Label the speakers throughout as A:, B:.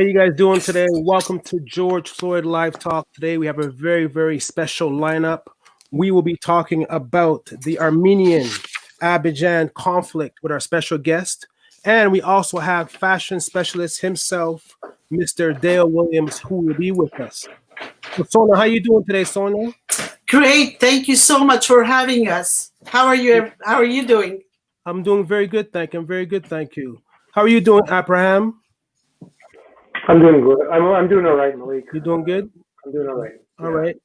A: you guys doing today? Welcome to George Floyd Live Talk. Today we have a very, very special lineup. We will be talking about the Armenian Azerbajan conflict with our special guest. And we also have fashion specialist himself, Mr. Dale Williams, who will be with us. So, Sona, how you doing today, Sona?
B: Great. Thank you so much for having us. How are you doing?
A: I'm doing very good, thank you. I'm very good, thank you. How are you doing, Abraham?
C: I'm doing good. I'm doing all right, Malik.
A: You doing good?
C: I'm doing all right.
A: All right.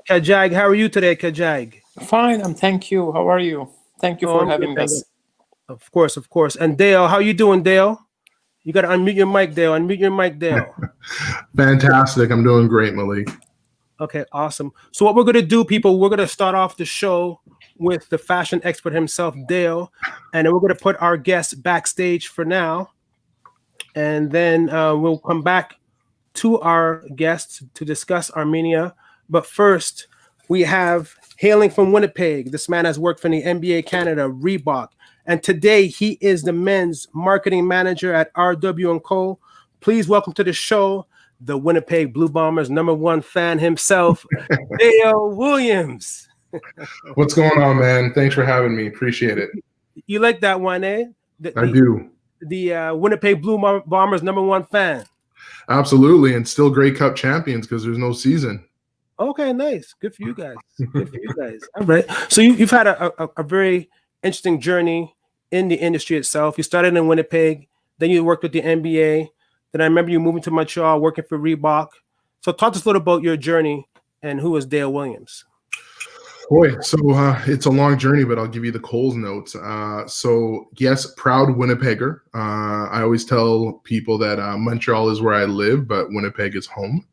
A: Kajag, how are you today, Kajag?
D: Fine, thank you. How are you? Thank you for having us.
A: Of course, of course. And Dale, how you doing, Dale? You got to unmute your mic, Dale. Unmute your mic, Dale.
E: Fantastic. I'm doing great, Malik.
A: Okay, awesome. So what we're going to do, people, we're going to start off the show with the fashion expert himself, Dale, and then we're going to put our guests backstage for now. And then we'll come back to our guests to discuss Armenia. But first, we have hailing from Winnipeg. This man has worked for the NBA Canada, Reebok, and today he is the men's marketing manager at RW&Co. Please welcome to the show the Winnipeg Blue Bombers #1 fan himself, Dale Williams.
E: What's going on, man? Thanks for having me. Appreciate it.
A: You like that one, eh?
E: I do.
A: The Winnipeg Blue Bombers #1 fan.
E: Absolutely, and still Grey Cup champions because there's no season.
A: Okay, nice. Good for you guys. Good for you guys. All right. So you've had a very interesting journey in the industry itself. You started in Winnipeg, then you worked with the NBA. Then I remember you moving to Montreal, working for Reebok. So talk to us a little about your journey and who is Dale Williams.
E: Boy, so it's a long journey, but I'll give you the Coles notes. So yes, proud Winnipegger. I always tell people that Montreal is where I live, but Winnipeg is home.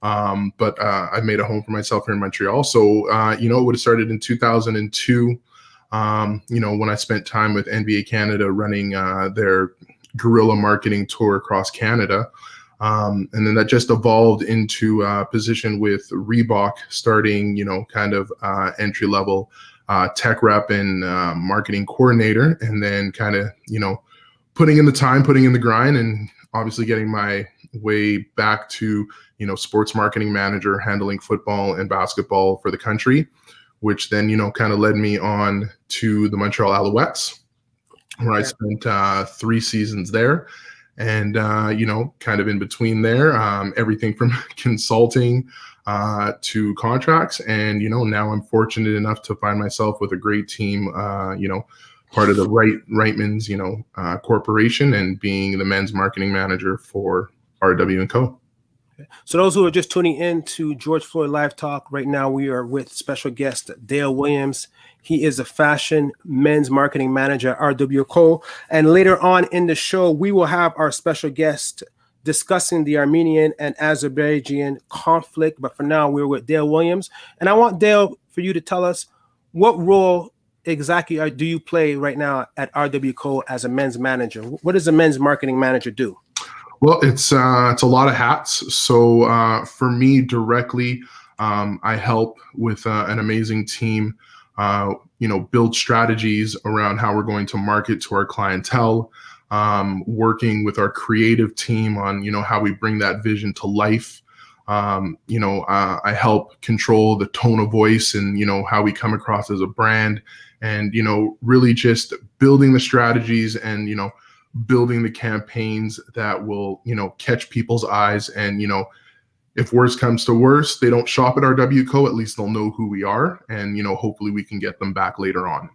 E: But I made a home for myself here in Montreal. So, it would have started in 2002, when I spent time with NBA Canada running their guerrilla marketing tour across Canada. And then that just evolved into a position with Reebok, starting, entry level tech rep and marketing coordinator, and then kind of, putting in the time, putting in the grind, and obviously getting my way back to, sports marketing manager, handling football and basketball for the country, which then, kind of led me on to the Montreal Alouettes, where I spent 3 seasons there. And, kind of in between there, everything from consulting to contracts. And, now I'm fortunate enough to find myself with a great team, part of the Reitman's, corporation, and being the men's marketing manager for RW&Co.
A: So those who are just tuning in to George Floyd Live Talk, right now we are with special guest Dale Williams. He is a fashion men's marketing manager at RW&Co. And later on in the show, we will have our special guest discussing the Armenian and Azerbaijan conflict. But for now, we're with Dale Williams. And I want Dale for you to tell us what role exactly do you play right now at RW&Co as a men's manager? What does a men's marketing manager do?
E: Well, it's a lot of hats. So for me directly, I help with an amazing team, build strategies around how we're going to market to our clientele, working with our creative team on, how we bring that vision to life. I help control the tone of voice and, how we come across as a brand, and, really just building the strategies and, building the campaigns that will, catch people's eyes. And, if worst comes to worst, they don't shop at RW&Co, at least they'll know who we are. And, hopefully we can get them back later on.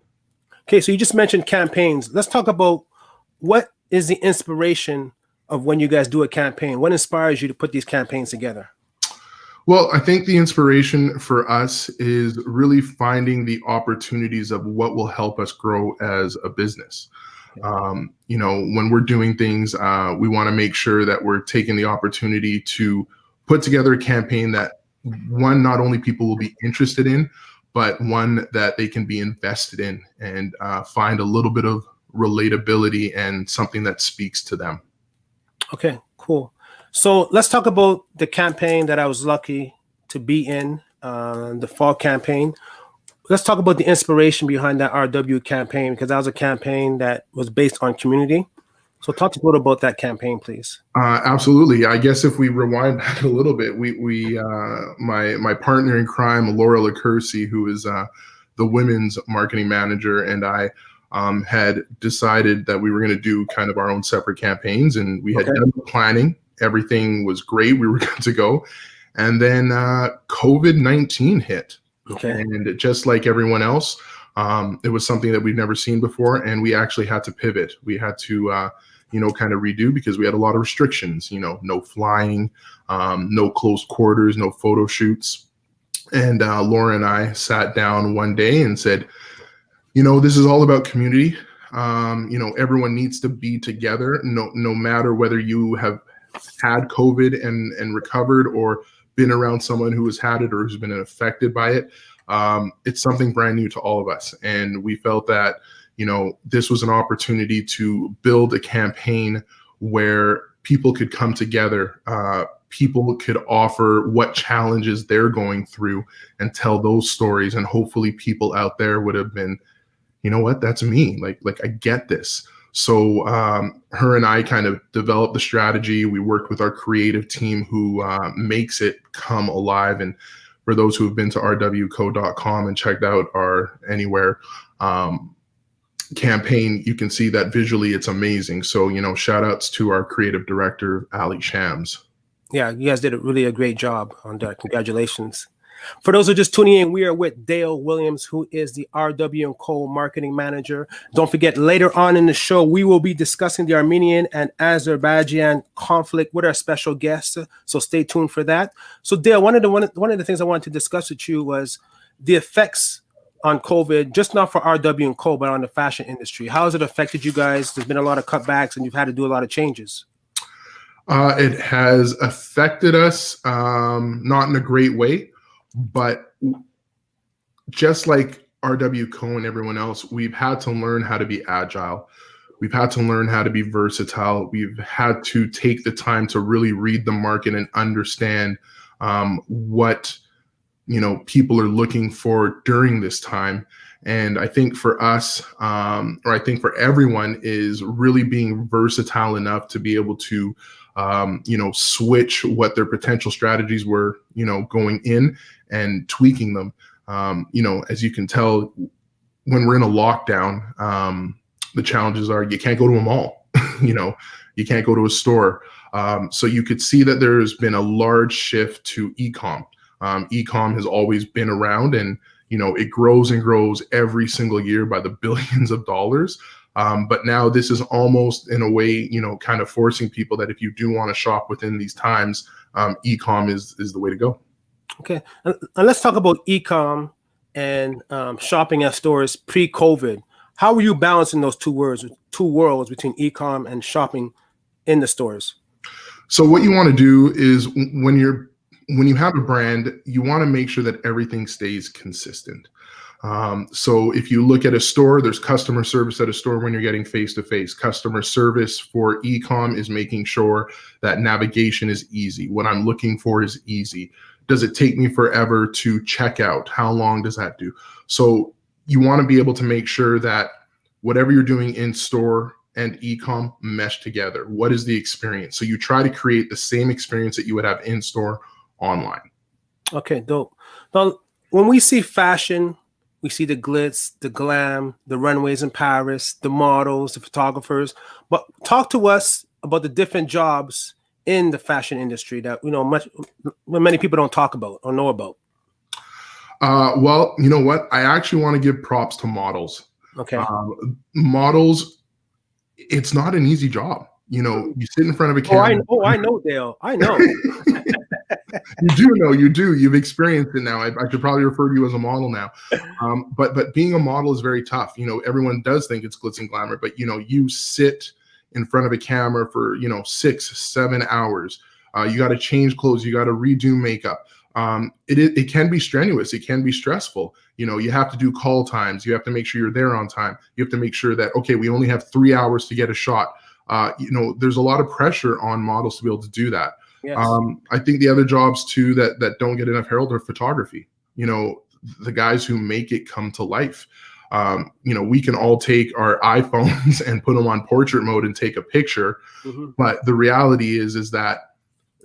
A: Okay, so you just mentioned campaigns. Let's talk about what is the inspiration of when you guys do a campaign? What inspires you to put these campaigns together?
E: Well, I think the inspiration for us is really finding the opportunities of what will help us grow as a business. When we're doing things, we want to make sure that we're taking the opportunity to put together a campaign that, one, not only people will be interested in, but one that they can be invested in and find a little bit of relatability and something that speaks to them. Okay,
A: cool. So let's talk about the campaign that I was lucky to be in, the fall campaign. Let's talk about the inspiration behind that RW campaign, because that was a campaign that was based on community. So talk to us a little about that campaign, please.
E: Absolutely. I guess if we rewind back a little bit, my partner in crime, Laura Lacursi, who is the women's marketing manager, and I had decided that we were going to do kind of our own separate campaigns, and we had done the planning. Everything was great. We were good to go. And then COVID-19 hit.
A: Okay.
E: And just like everyone else, it was something that we've never seen before. And we actually had to pivot. We had to, kind of redo because we had a lot of restrictions, no flying, no close quarters, no photo shoots. And Laura and I sat down one day and said, this is all about community. Everyone needs to be together, no matter whether you have had COVID and recovered or been around someone who has had it or who's been affected by it. It's something brand new to all of us. And we felt that, this was an opportunity to build a campaign where people could come together. People could offer what challenges they're going through and tell those stories. And hopefully people out there would have been, you know what, that's me. Like I get this. So her and I kind of developed the strategy. We worked with our creative team who makes it come alive. And for those who have been to rwco.com and checked out our Anywhere campaign, you can see that visually it's amazing. So, shout outs to our creative director, Ali Shams.
A: Yeah, you guys did a great job on that. Congratulations. For those who are just tuning in, we are with Dale Williams, who is the RW&Co marketing manager. Don't forget, later on in the show, we will be discussing the Armenian and Azerbaijan conflict with our special guest. So stay tuned for that. So Dale, one of the things I wanted to discuss with you was the effects on COVID, just not for RW&Co, but on the fashion industry. How has it affected you guys? There's been a lot of cutbacks and you've had to do a lot of changes.
E: It has affected us, not in a great way. But just like RW&Co and everyone else, we've had to learn how to be agile. We've had to learn how to be versatile. We've had to take the time to really read the market and understand what people are looking for during this time. And I think for us, or I think for everyone, is really being versatile enough to be able to switch what their potential strategies were, going in and tweaking them. As you can tell, when we're in a lockdown, the challenges are you can't go to a mall, you can't go to a store. So you could see that there's been a large shift to e-com. E-com has always been around, and it grows and grows every single year by the billions of dollars. But now this is almost in a way, kind of forcing people that if you do want to shop within these times, e-com is the way to go.
A: Okay, and let's talk about e-com and shopping at stores pre-COVID. How were you balancing those two worlds between e-com and shopping in the stores?
E: So what you want to do is when you have a brand, you want to make sure that everything stays consistent. So if you look at a store, there's customer service at a store when you're getting face-to-face. Customer service for e-com is making sure that navigation is easy. What I'm looking for is easy. Does it take me forever to check out? How long does that do? So you want to be able to make sure that whatever you're doing in store and e-com mesh together. What is the experience? So you try to create the same experience that you would have in store online.
A: Okay, dope. Now, when we see fashion, we see the glitz, the glam, the runways in Paris, the models, the photographers. But talk to us about the different jobs in the fashion industry that many people don't talk about or know about.
E: Well, you know what? I actually want to give props to models.
A: Okay.
E: Models, it's not an easy job. You sit in front of a camera.
A: I know, Dale. I know.
E: You do. You've experienced it now. I should probably refer to you as a model now. But being a model is very tough. Everyone does think it's glitz and glamour, but you sit in front of a camera for 6-7 hours. You got to change clothes. You got to redo makeup. It can be strenuous. It can be stressful. You have to do call times. You have to make sure you're there on time. You have to make sure that, okay, we only have 3 hours to get a shot. There's a lot of pressure on models to be able to do that.
A: Yes.
E: I think the other jobs too that don't get enough herald are photography. The guys who make it come to life. We can all take our iPhones and put them on portrait mode and take a picture.
A: Mm-hmm.
E: But the reality is that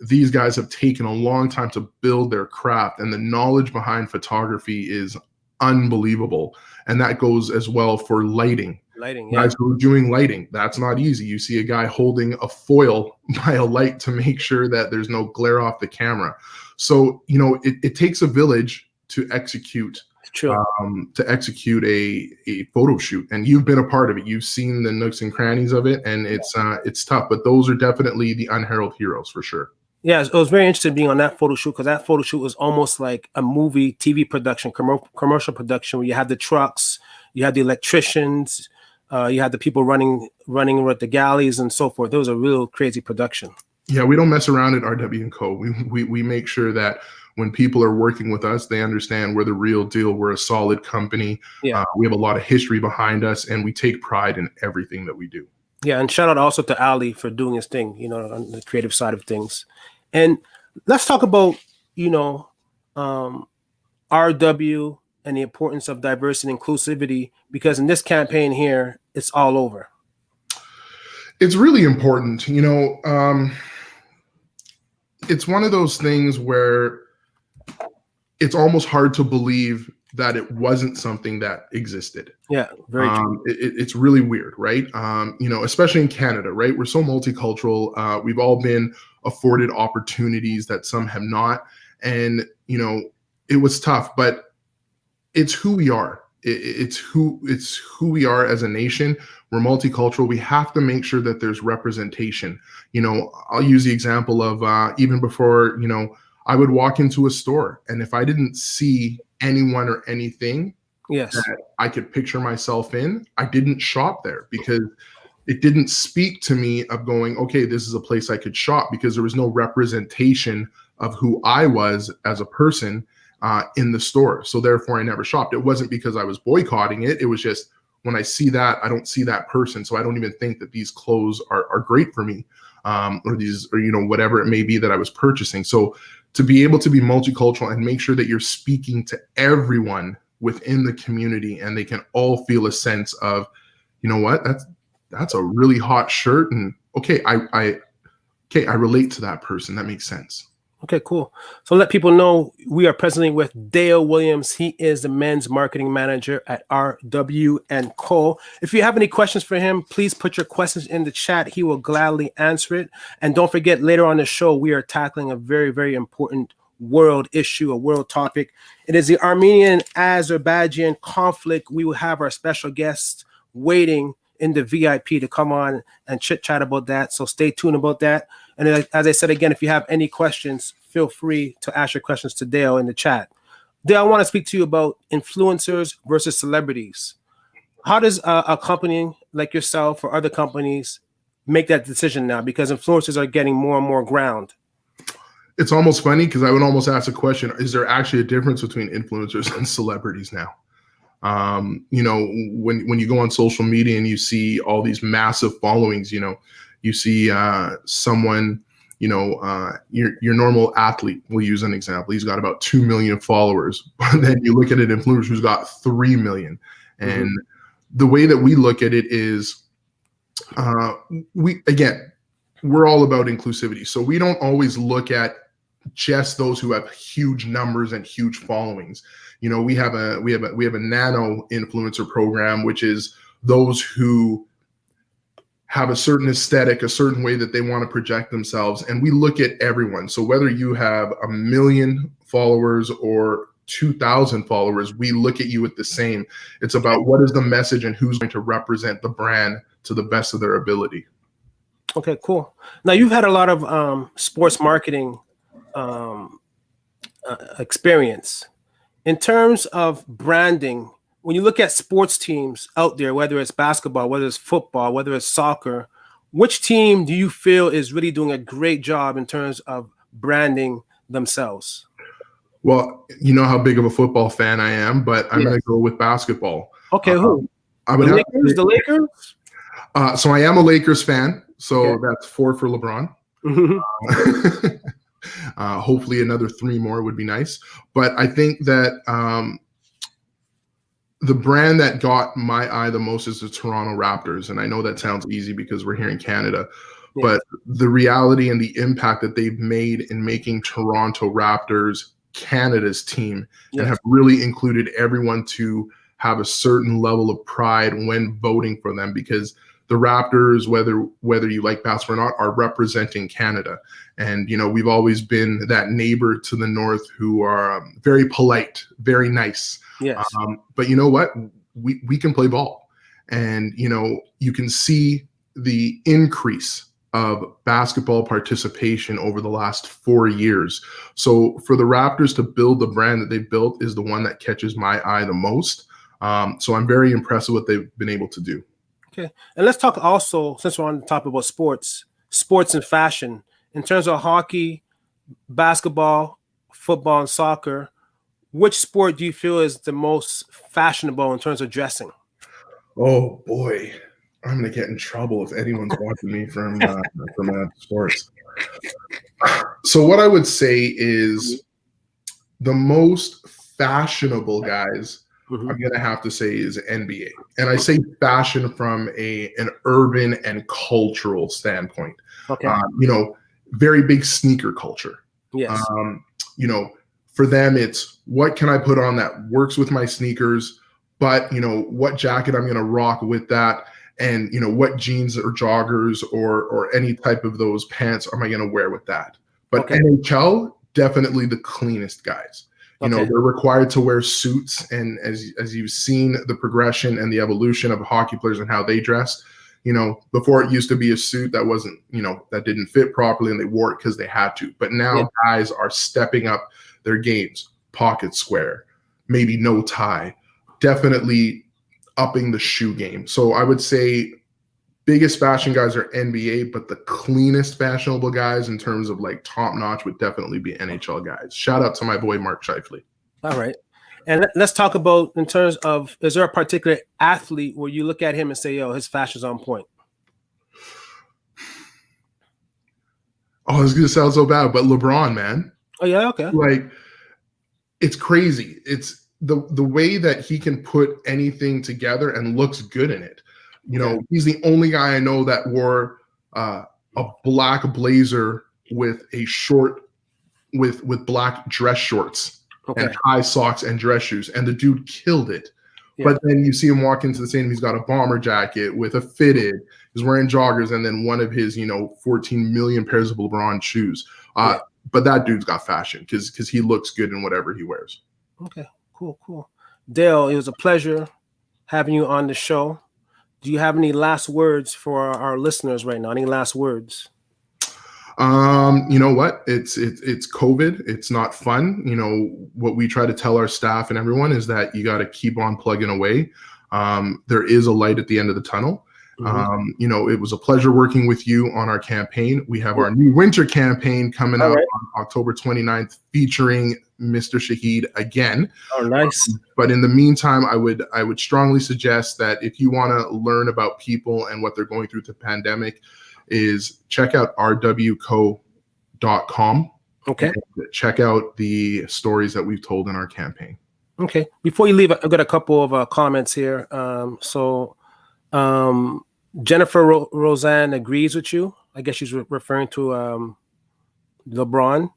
E: these guys have taken a long time to build their craft, and the knowledge behind photography is unbelievable. And that goes as well for lighting.
A: Lighting, yeah.
E: Guys who are doing lighting, that's not easy. You see a guy holding a foil by a light to make sure that there's no glare off the camera. So, it takes a village to execute a photo shoot, and you've been a part of it. You've seen the nooks and crannies of it, and it's tough, but those are definitely the unheralded heroes for sure.
A: Yeah, it was very interesting being on that photo shoot, because that photo shoot was almost like a movie, TV production, commercial production, where you had the trucks, you had the electricians, you had the people running with the galleys and so forth. It was a real crazy production. Yeah,
E: we don't mess around at RW & Co. We make sure that when people are working with us, they understand we're the real deal. We're a solid company.
A: Yeah.
E: We have a lot of history behind us, and we take pride in everything that we do.
A: Yeah, and shout out also to Ali for doing his thing, on the creative side of things. And let's talk about, RW and the importance of diversity and inclusivity, because in this campaign here, it's all over.
E: It's really important. It's one of those things where it's almost hard to believe that it wasn't something that existed.
A: Yeah, very true.
E: It's really weird, right? Especially in Canada, right? We're so multicultural. We've all been afforded opportunities that some have not. And, it was tough, but it's who we are. It's who we are as a nation. We're multicultural. We have to make sure that there's representation. I'll use the example of even before, I would walk into a store, and if I didn't see anyone or anything that I could picture myself in, I didn't shop there, because it didn't speak to me of going, okay, this is a place I could shop, because there was no representation of who I was as a person in the store. So therefore I never shopped. It wasn't because I was boycotting it. It was just, when I see that, I don't see that person. So I don't even think that these clothes are great for me, or whatever it may be that I was purchasing. So to be able to be multicultural and make sure that you're speaking to everyone within the community, and they can all feel a sense of, that's a really hot shirt, and okay, I relate to that person. That makes sense.
A: Okay, cool. So let people know we are presently with Dale Williams. He is the men's marketing manager at RW & Co. If you have any questions for him, please put your questions in the chat. He will gladly answer it. And don't forget, later on the show, we are tackling a very, very important world issue, a world topic. It is the Armenian Azerbajan conflict. We will have our special guests waiting in the VIP to come on and chit chat about that. So stay tuned about that. And as I said again, if you have any questions, feel free to ask your questions to Dale in the chat. Dale, I want to speak to you about influencers versus celebrities. How does a company like yourself or other companies make that decision now? Because influencers are getting more and more ground.
E: It's almost funny, because I would almost ask a question: is there actually a difference between influencers and celebrities now? When you go on social media and you see all these massive followings, you see someone, your normal athlete, we'll use an example. He's got about 2 million followers. But then you look at an influencer who's got 3 million. And the way that we look at it is, we're all about inclusivity. So we don't always look at just those who have huge numbers and huge followings. We have a nano influencer program, which is those who have a certain aesthetic, a certain way that they want to project themselves. And we look at everyone. So whether you have 1 million followers or 2,000 followers, we look at you at the same. It's about what is the message and who's going to represent the brand to the best of their ability.
A: Okay, cool. Now you've had a lot of sports marketing experience. In terms of branding, when you look at sports teams out there, whether it's basketball, whether it's football, whether it's soccer, which team do you feel is really doing a great job in terms of branding themselves?
E: Well, you know how big of a football fan I am, but I'm going to go with basketball.
A: Okay, who?
E: I would
A: the Lakers?
E: So I am a Lakers fan. So that's 4 for LeBron. Hopefully another 3 more would be nice. But I think that the brand that got my eye the most is the Toronto Raptors. And I know that sounds easy because we're here in Canada, but the reality and the impact that they've made in making Toronto Raptors Canada's team and have really included everyone to have a certain level of pride when voting for them, because the Raptors, whether you like basketball or not, are representing Canada. And, you know, we've always been that neighbor to the north who are very polite, very nice.
A: Yes.
E: But you know what? We can play ball. And, you know, you can see the increase of basketball participation over the last 4 years. So for the Raptors to build the brand that they've built is the one that catches my eye the most. So I'm very impressed with what they've been able to do.
A: Okay. And let's talk also, since we're on the topic about sports and fashion, in terms of hockey, basketball, football, and soccer, which sport do you feel is the most fashionable in terms of dressing?
E: Oh boy, I'm gonna get in trouble if anyone's watching me from sports. So what I would say is the most fashionable guys, I'm gonna have to say, is NBA, and I say fashion from an urban and cultural standpoint.
A: Okay.
E: You know, very big sneaker culture.
A: Yes.
E: You know, for them, it's what can I put on that works with my sneakers, but you know, what jacket I'm gonna rock with that, and you know, what jeans or joggers or any type of those pants am I gonna wear with that. But NHL, definitely the cleanest guys. You know, they're required to wear suits, and as you've seen the progression and the evolution of hockey players and how they dress, you know, before it used to be a suit that wasn't, you know, that didn't fit properly and they wore it because they had to. But now guys are stepping up their games, pocket square, maybe no tie, definitely upping the shoe game. So I would say biggest fashion guys are NBA, but the cleanest fashionable guys in terms of like top notch would definitely be NHL guys. Shout out to my boy Mark Scheifele.
A: All right. And let's talk about, in terms of, is there a particular athlete where you look at him and say, yo, his fashion's on point?
E: Oh, it's going to sound so bad, but LeBron, man.
A: Oh, yeah, okay.
E: Like, it's crazy. It's the way that he can put anything together and looks good in it. You know, he's the only guy I know that wore a black blazer with a short, with black dress shorts and high socks and dress shoes, and the dude killed it. But then you see him walk into the stadium, he's got a bomber jacket with a fitted, he's wearing joggers, and then one of his, you know, 14 million pairs of LeBron shoes. But that dude's got fashion because he looks good in whatever he wears.
A: Okay, cool. Dale, it was a pleasure having you on the show. Do you have any last words for our listeners right now? Any last words?
E: You know what? It's COVID. It's not fun. You know, what we try to tell our staff and everyone is that you got to keep on plugging away. There is a light at the end of the tunnel. You know, it was a pleasure working with you on our campaign. We have our new winter campaign coming out on October 29th, featuring Mr. Shahid again.
A: Oh, nice.
E: But in the meantime, I would strongly suggest that if you want to learn about people and what they're going through the pandemic, is check out rwco.com.
A: Okay.
E: Check out the stories that we've told in our campaign.
A: Okay. Before you leave, I've got a couple of comments here. Jennifer Roseanne agrees with you. I guess she's referring to LeBron.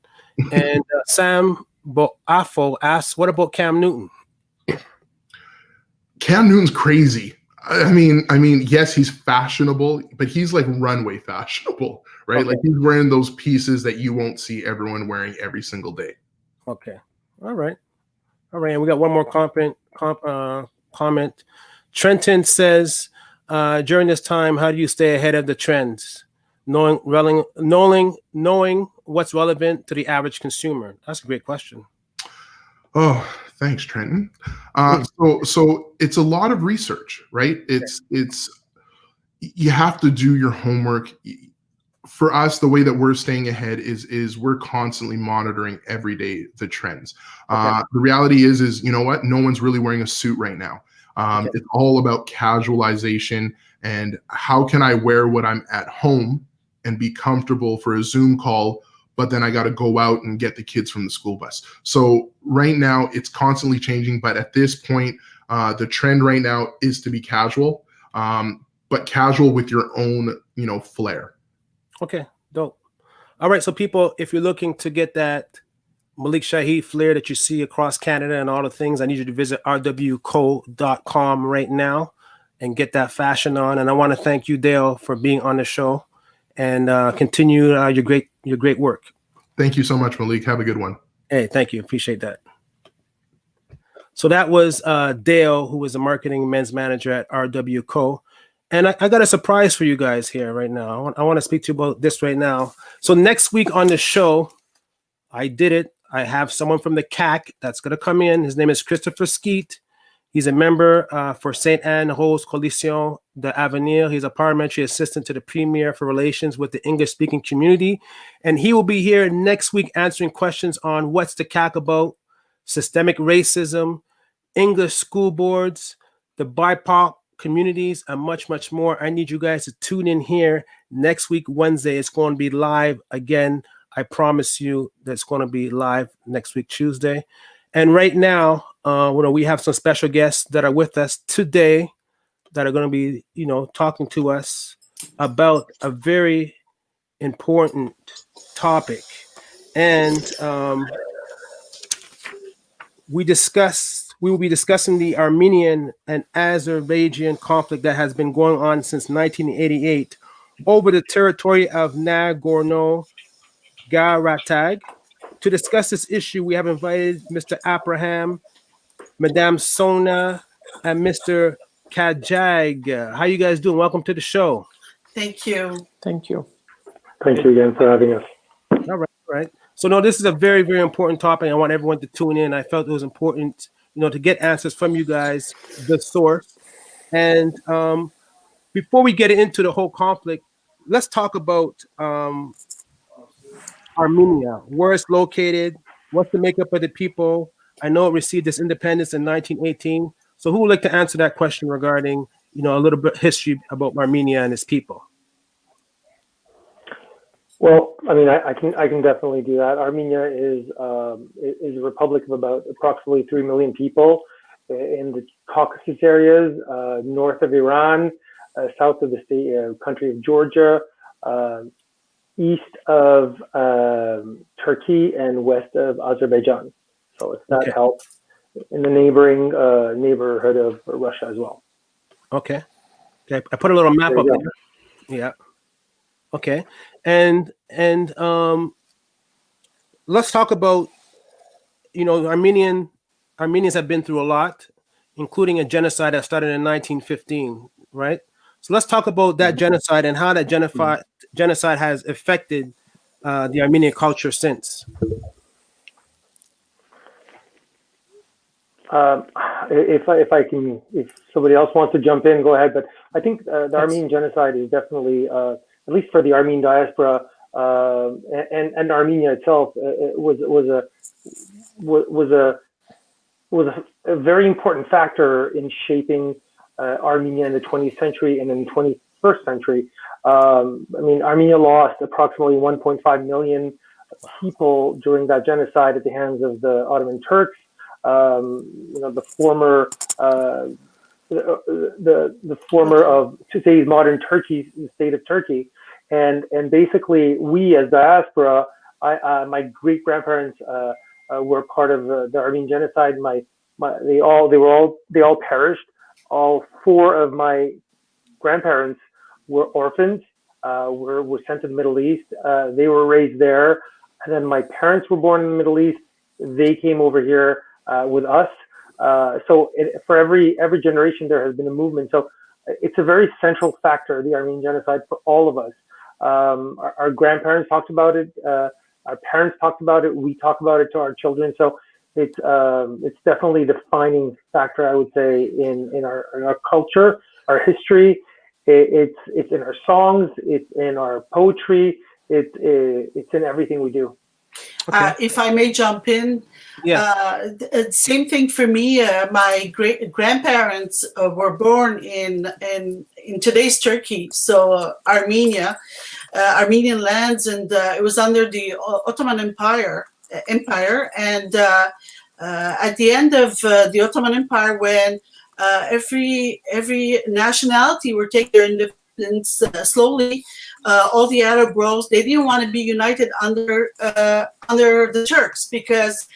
A: And Sam Boafo asks, what about Cam Newton?
E: Cam Newton's crazy. I mean, yes, he's fashionable, but he's like runway fashionable, right? Like he's wearing those pieces that you won't see everyone wearing every single day.
A: Okay. All right. And we got one more comment. Trenton says, during this time, how do you stay ahead of the trends? Knowing what's relevant to the average consumer? That's a great question.
E: Oh, thanks, Trenton. So it's a lot of research, right? It's you have to do your homework. For us, the way that we're staying ahead is we're constantly monitoring every day the trends. The reality is you know what? No one's really wearing a suit right now. It's all about casualization and how can I wear what I'm at home and be comfortable for a Zoom call, but then I got to go out and get the kids from the school bus. So right now it's constantly changing, but at this point, The trend right now is to be casual, but casual with your own, flair.
A: Okay, dope. All right, so people, if you're looking to get that Malik Shaheed flair that you see across Canada and all the things, I need you to visit rwco.com right now and get that fashion on. And I want to thank you, Dale, for being on the show, and continue your great work.
E: Thank you so much, Malik. Have a good one.
A: Hey, thank you. Appreciate that. So that was Dale, who is a marketing men's manager at RWCO. And I got a surprise for you guys here right now. I want to speak to you about this right now. So next week on the show, I did it. I have someone from the CAC that's going to come in. His name is Christopher Skeet. He's a member for Saint Anne Rose Coalition d'Avenir. He's a parliamentary assistant to the Premier for relations with the English-speaking community. And he will be here next week answering questions on what's the CAC about, systemic racism, English school boards, the BIPOC communities, and much, much more. I need you guys to tune in here next week, Wednesday. It's going to be live again. I promise you that's going to be live next week, Tuesday. And right now, we have some special guests that are with us today that are going to be, talking to us about a very important topic. And we will be discussing the Armenian and Azerbaijan conflict that has been going on since 1988 over the territory of Nagorno-Karabakh. To discuss this issue, we have invited Mr. Abraham, Madame Sona, and Mr. Kajag. How you guys doing? Welcome to the show.
B: Thank you.
D: Thank you.
C: Thank you again for having us.
A: All right. So no, this is a very, very important topic. I want everyone to tune in. I felt it was important, to get answers from you guys, the source. And before we get into the whole conflict, let's talk about Armenia, where it's located, what's the makeup of the people. I know it received its independence in 1918. So who would like to answer that question regarding, a little bit history about Armenia and its people?
C: Well, I can definitely do that. Armenia is a republic of about approximately 3 million people in the Caucasus areas, north of Iran, south of the country of Georgia, east of Turkey, and west of Azerbaijan. So it's that helps in the neighboring neighborhood of Russia as well.
A: Okay. I put a little map up there. Yeah. Okay. And let's talk about, Armenians have been through a lot, including a genocide that started in 1915, right? So let's talk about that genocide and how that genocide has affected the Armenian culture since.
C: If somebody else wants to jump in, go ahead. But I think the Armenian genocide is definitely, at least for the Armenian diaspora and Armenia itself, was a very important factor in shaping Armenia in the 20th century and in the 21st century. Armenia lost approximately 1.5 million people during that genocide at the hands of the Ottoman Turks. The former of today's modern Turkey, the state of Turkey, and basically we as diaspora, my great grandparents were part of the Armenian genocide. They all perished. All 4 of my grandparents were orphans, were sent to the Middle East. They were raised there, and then my parents were born in the Middle East. They came over here with us. For every generation, there has been a movement. So it's a very central factor, the Armenian genocide, for all of us. Our grandparents talked about it. Our parents talked about it. We talk about it to our children. So it's definitely a defining factor, I would say, in our culture, our history. It's in our songs. It's in our poetry. It's in everything we do.
B: Okay. If I may jump in, same thing for me. My great grandparents were born in today's Turkey, so Armenia, Armenian lands, and it was under the Ottoman Empire, and at the end of the Ottoman Empire, when every nationality were taking their independence slowly, all the Arab worlds, they didn't want to be united under the Turks, because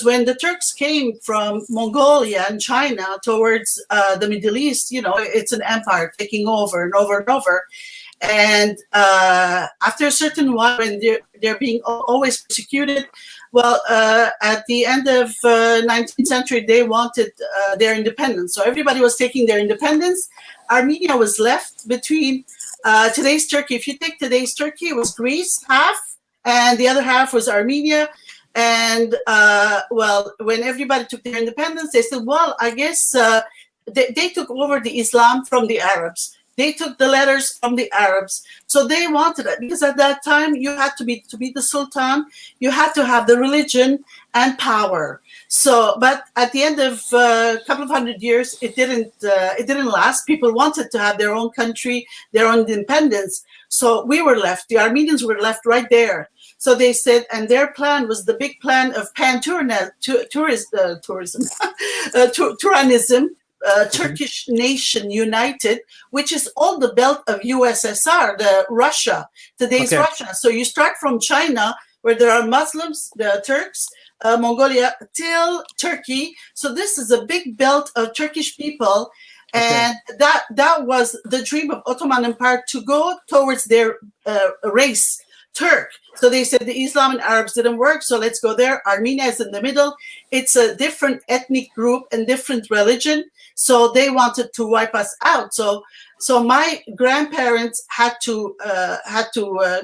B: when the Turks came from Mongolia and China towards the Middle East, it's an empire taking over and over and over. And after a certain while, when they're being always persecuted, well, at the end of 19th century, they wanted their independence. So everybody was taking their independence. Armenia was left between today's Turkey. If you take today's Turkey, it was Greece, half, and the other half was Armenia. And, well, when everybody took their independence, they said, well, I guess they took over the Islam from the Arabs. They took the letters from the Arabs. So they wanted it, because at that time you had to be the Sultan, you had to have the religion and power. So, but at the end of a couple of hundred years, it didn't last. People wanted to have their own country, their own independence. So we were left, the Armenians were left right there. So they said, and their plan was the big plan of pan-tourism, Turanism, Turkish nation united, which is all the belt of USSR, the Russia, today's Russia. So you start from China, where there are Muslims, the Turks, Mongolia, till Turkey. So this is a big belt of Turkish people. And that was the dream of Ottoman Empire, to go towards their race, Turk. So they said the Islam and Arabs didn't work, so let's go there. Armenia is in the middle. It's a different ethnic group and different religion. So they wanted to wipe us out. So my grandparents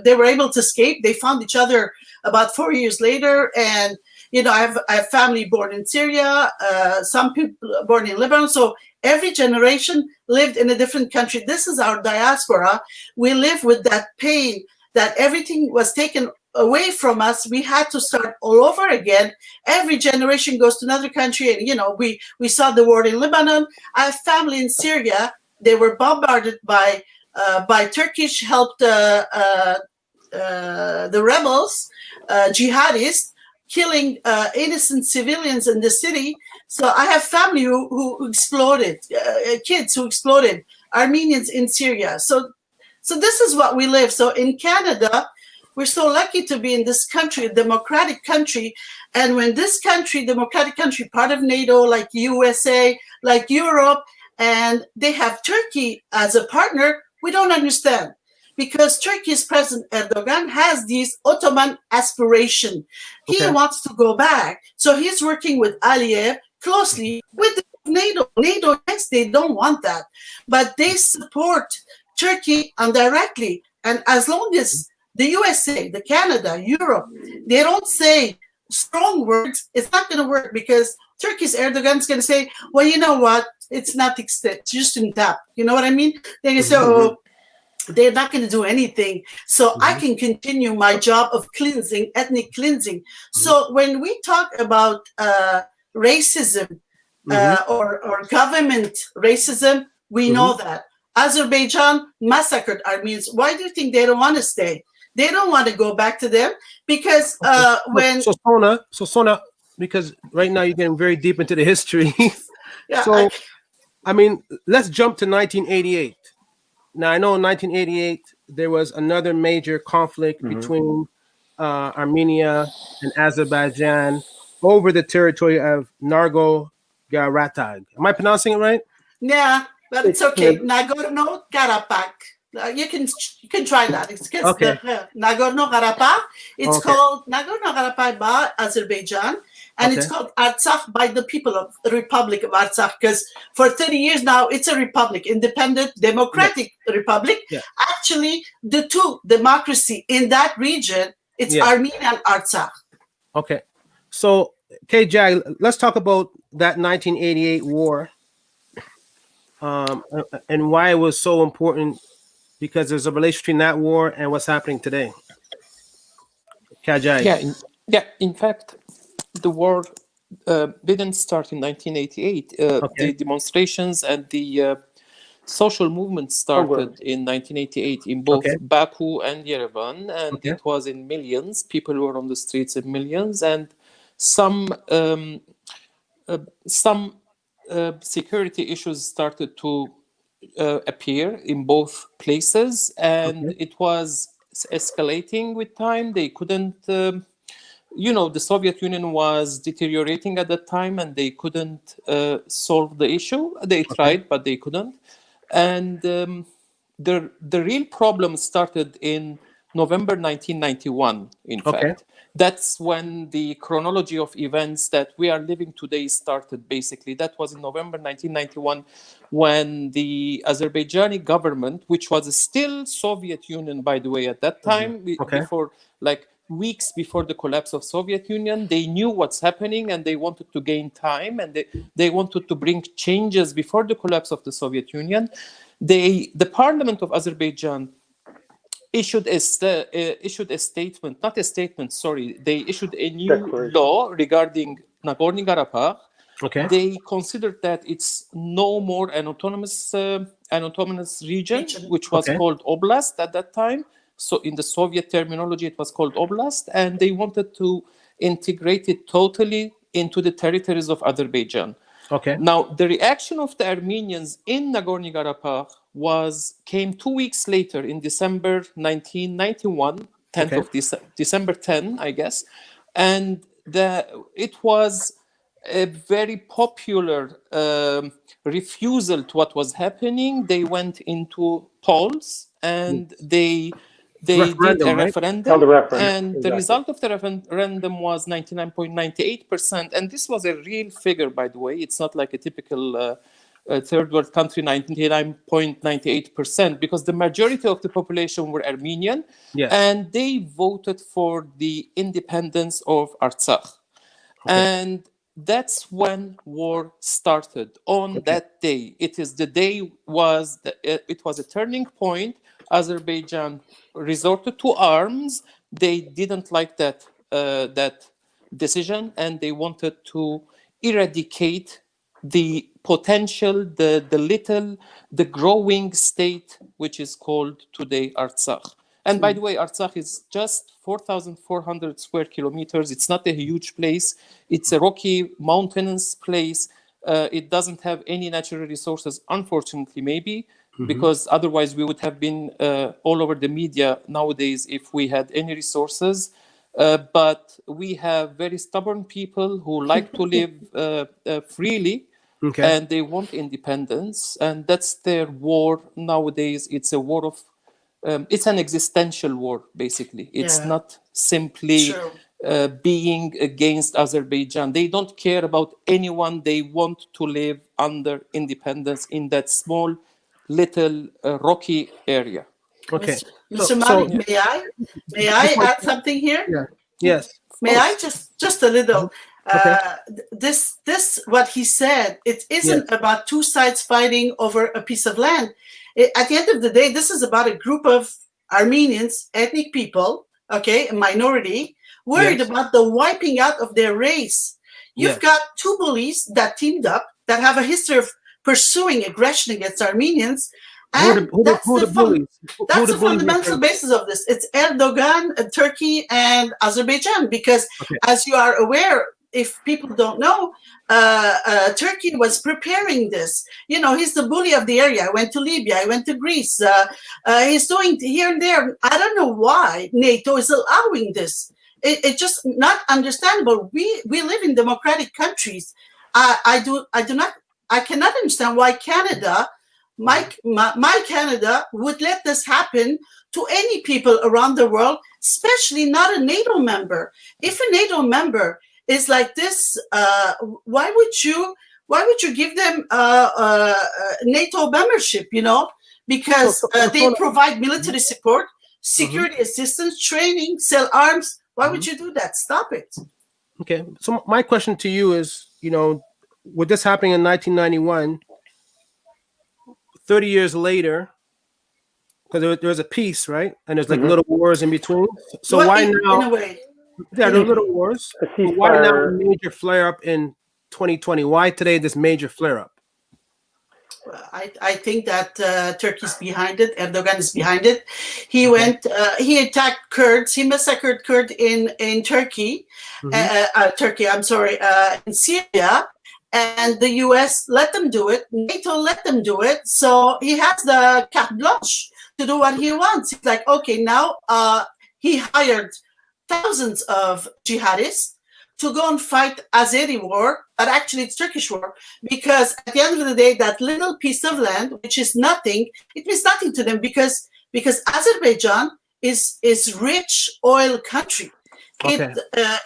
B: they were able to escape. They found each other about 4 years later. And, I have family born in Syria, some people born in Lebanon. So every generation lived in a different country. This is our diaspora. We live with that pain that everything was taken away from us. We had to start all over again. Every generation goes to another country, and we saw the war in Lebanon. I have family in Syria. They were bombarded by Turkish helped the rebels, jihadists, killing innocent civilians in the city. So I have family who exploded, kids who exploded, Armenians in Syria. So this is what we live. So in Canada, we're so lucky to be in this country, a democratic country. And when this country, democratic country, part of NATO, like USA, like Europe, and they have Turkey as a partner, we don't understand. Because Turkey's President Erdogan has these Ottoman aspiration. He wants to go back. So he's working with Aliyev closely with NATO. NATO, yes, they don't want that. But they support Turkey indirectly. And as long as the USA, the Canada, Europe, they don't say strong words, it's not going to work, because Turkey's Erdogan's going to say, well, you know what? It's not it's just in tap. You know what I mean? They're going to say, oh, they're not going to do anything. So I can continue my job of cleansing, ethnic cleansing. So when we talk about racism or government racism, we know that. Azerbaijan massacred Armenians. Why do you think they don't want to stay? They don't want to go back to them, because
A: Sona, because right now you're getting very deep into the history.
B: Yeah,
A: so, I mean, let's jump to 1988. Now, I know in 1988, there was another major conflict between Armenia and Azerbaijan over the territory of Nagorno-Karabakh. Am I pronouncing it right?
B: Yeah, but it's okay. Nagorno-Karabakh. You can try that. It's Nagorno-Karabakh. It's called Nagorno-Karabakh by Azerbaijan, and it's called Artsakh by the people of the Republic of Artsakh, because for 30 years now it's a republic, independent, democratic republic. Yeah. Actually, the two democracy in that region, it's Armenia and Artsakh.
A: Okay, so Jag, let's talk about that 1988 war, and why it was so important. Because there's a relation between that war and what's happening today. Kajai.
D: Yeah. In fact, the war didn't start in 1988. The demonstrations and the social movement started in 1988 in both Baku and Yerevan, and it was in millions. People were on the streets in millions, and some security issues started to appear in both places, and it was escalating with time. They couldn't, the Soviet Union was deteriorating at that time, and they couldn't solve the issue. They tried, but they couldn't. And the real problem started in November 1991, in fact. That's when the chronology of events that we are living today started, basically. That was in November 1991, when the Azerbaijani government, which was still Soviet Union, by the way, at that time, before, like weeks before the collapse of Soviet Union, they knew what's happening, and they wanted to gain time, and they wanted to bring changes before the collapse of the Soviet Union. The parliament of Azerbaijan issued a statement, not a statement, sorry. They issued a new law regarding Nagornikarapa. They considered that it's no more an autonomous region, which was called oblast at that time. So in the Soviet terminology, it was called oblast, and they wanted to integrate it totally into the territories of Azerbaijan. Now, the reaction of the Armenians in Nagorno-Karabakh came 2 weeks later, in December 1991, 10th of December 10, I guess, and it was a very popular refusal to what was happening. They went into polls, and they did a referendum, and the result of the referendum was 99.98%. And this was a real figure, by the way. It's not like a typical third world country, 99.98%, because the majority of the population were Armenian, and they voted for the independence of Artsakh. And that's when war started. On that day, it was a turning point. Azerbaijan resorted to arms. They didn't like that decision, and they wanted to eradicate the potential, the growing state, which is called today Artsakh. And by the way, Artsakh is just 4,400 square kilometers. It's not a huge place. It's a rocky, mountainous place. It doesn't have any natural resources, unfortunately, maybe, because otherwise we would have been all over the media nowadays if we had any resources. But we have very stubborn people who like to live freely, and they want independence. And that's their war nowadays. It's a war of, it's an existential war, basically. It's not simply being against Azerbaijan. They don't care about anyone. They want to live under independence in that small, little rocky area.
B: Mr. Malik, may I add something here?
A: Yes.
B: May I just a little? This what he said, it isn't about two sides fighting over a piece of land. At the end of the day, this is about a group of Armenians, ethnic people, a minority, worried about the wiping out of their race. You've got two bullies that teamed up, that have a history of pursuing aggression against Armenians. And that's the fundamental basis of this. It's Erdogan, Turkey, and Azerbaijan. Because as you are aware, if people don't know, Turkey was preparing this. You know, he's the bully of the area. I went to Libya. I went to Greece. He's doing here and there. I don't know why NATO is allowing this. It's just not understandable. We live in democratic countries. I cannot understand why Canada, my Canada, would let this happen to any people around the world, especially not a NATO member. If a NATO member is like this, why would you give them NATO membership? You know, because they provide military support, security assistance, training, sell arms. Why would you do that? Stop it.
A: Okay. So my question to you is, you know, with this happening in 1991, 30 years later, because there's a peace, right? And there's like little wars in between. So why now?
B: In a way.
A: Yeah, there are little wars. But why now a major flare up in 2020? Why today this major flare up?
B: I think that Turkey's behind it. Erdogan is behind it. He went. He attacked Kurds. He massacred Kurds in Turkey. Turkey. I'm sorry. In Syria, and the U.S. let them do it. NATO let them do it. So he has the carte blanche to do what he wants. He's like, okay, now he hired thousands of jihadists to go and fight Azeri war, but actually it's Turkish war, because at the end of the day, that little piece of land, which is nothing, it means nothing to them, because Azerbaijan is rich oil country.
A: Okay.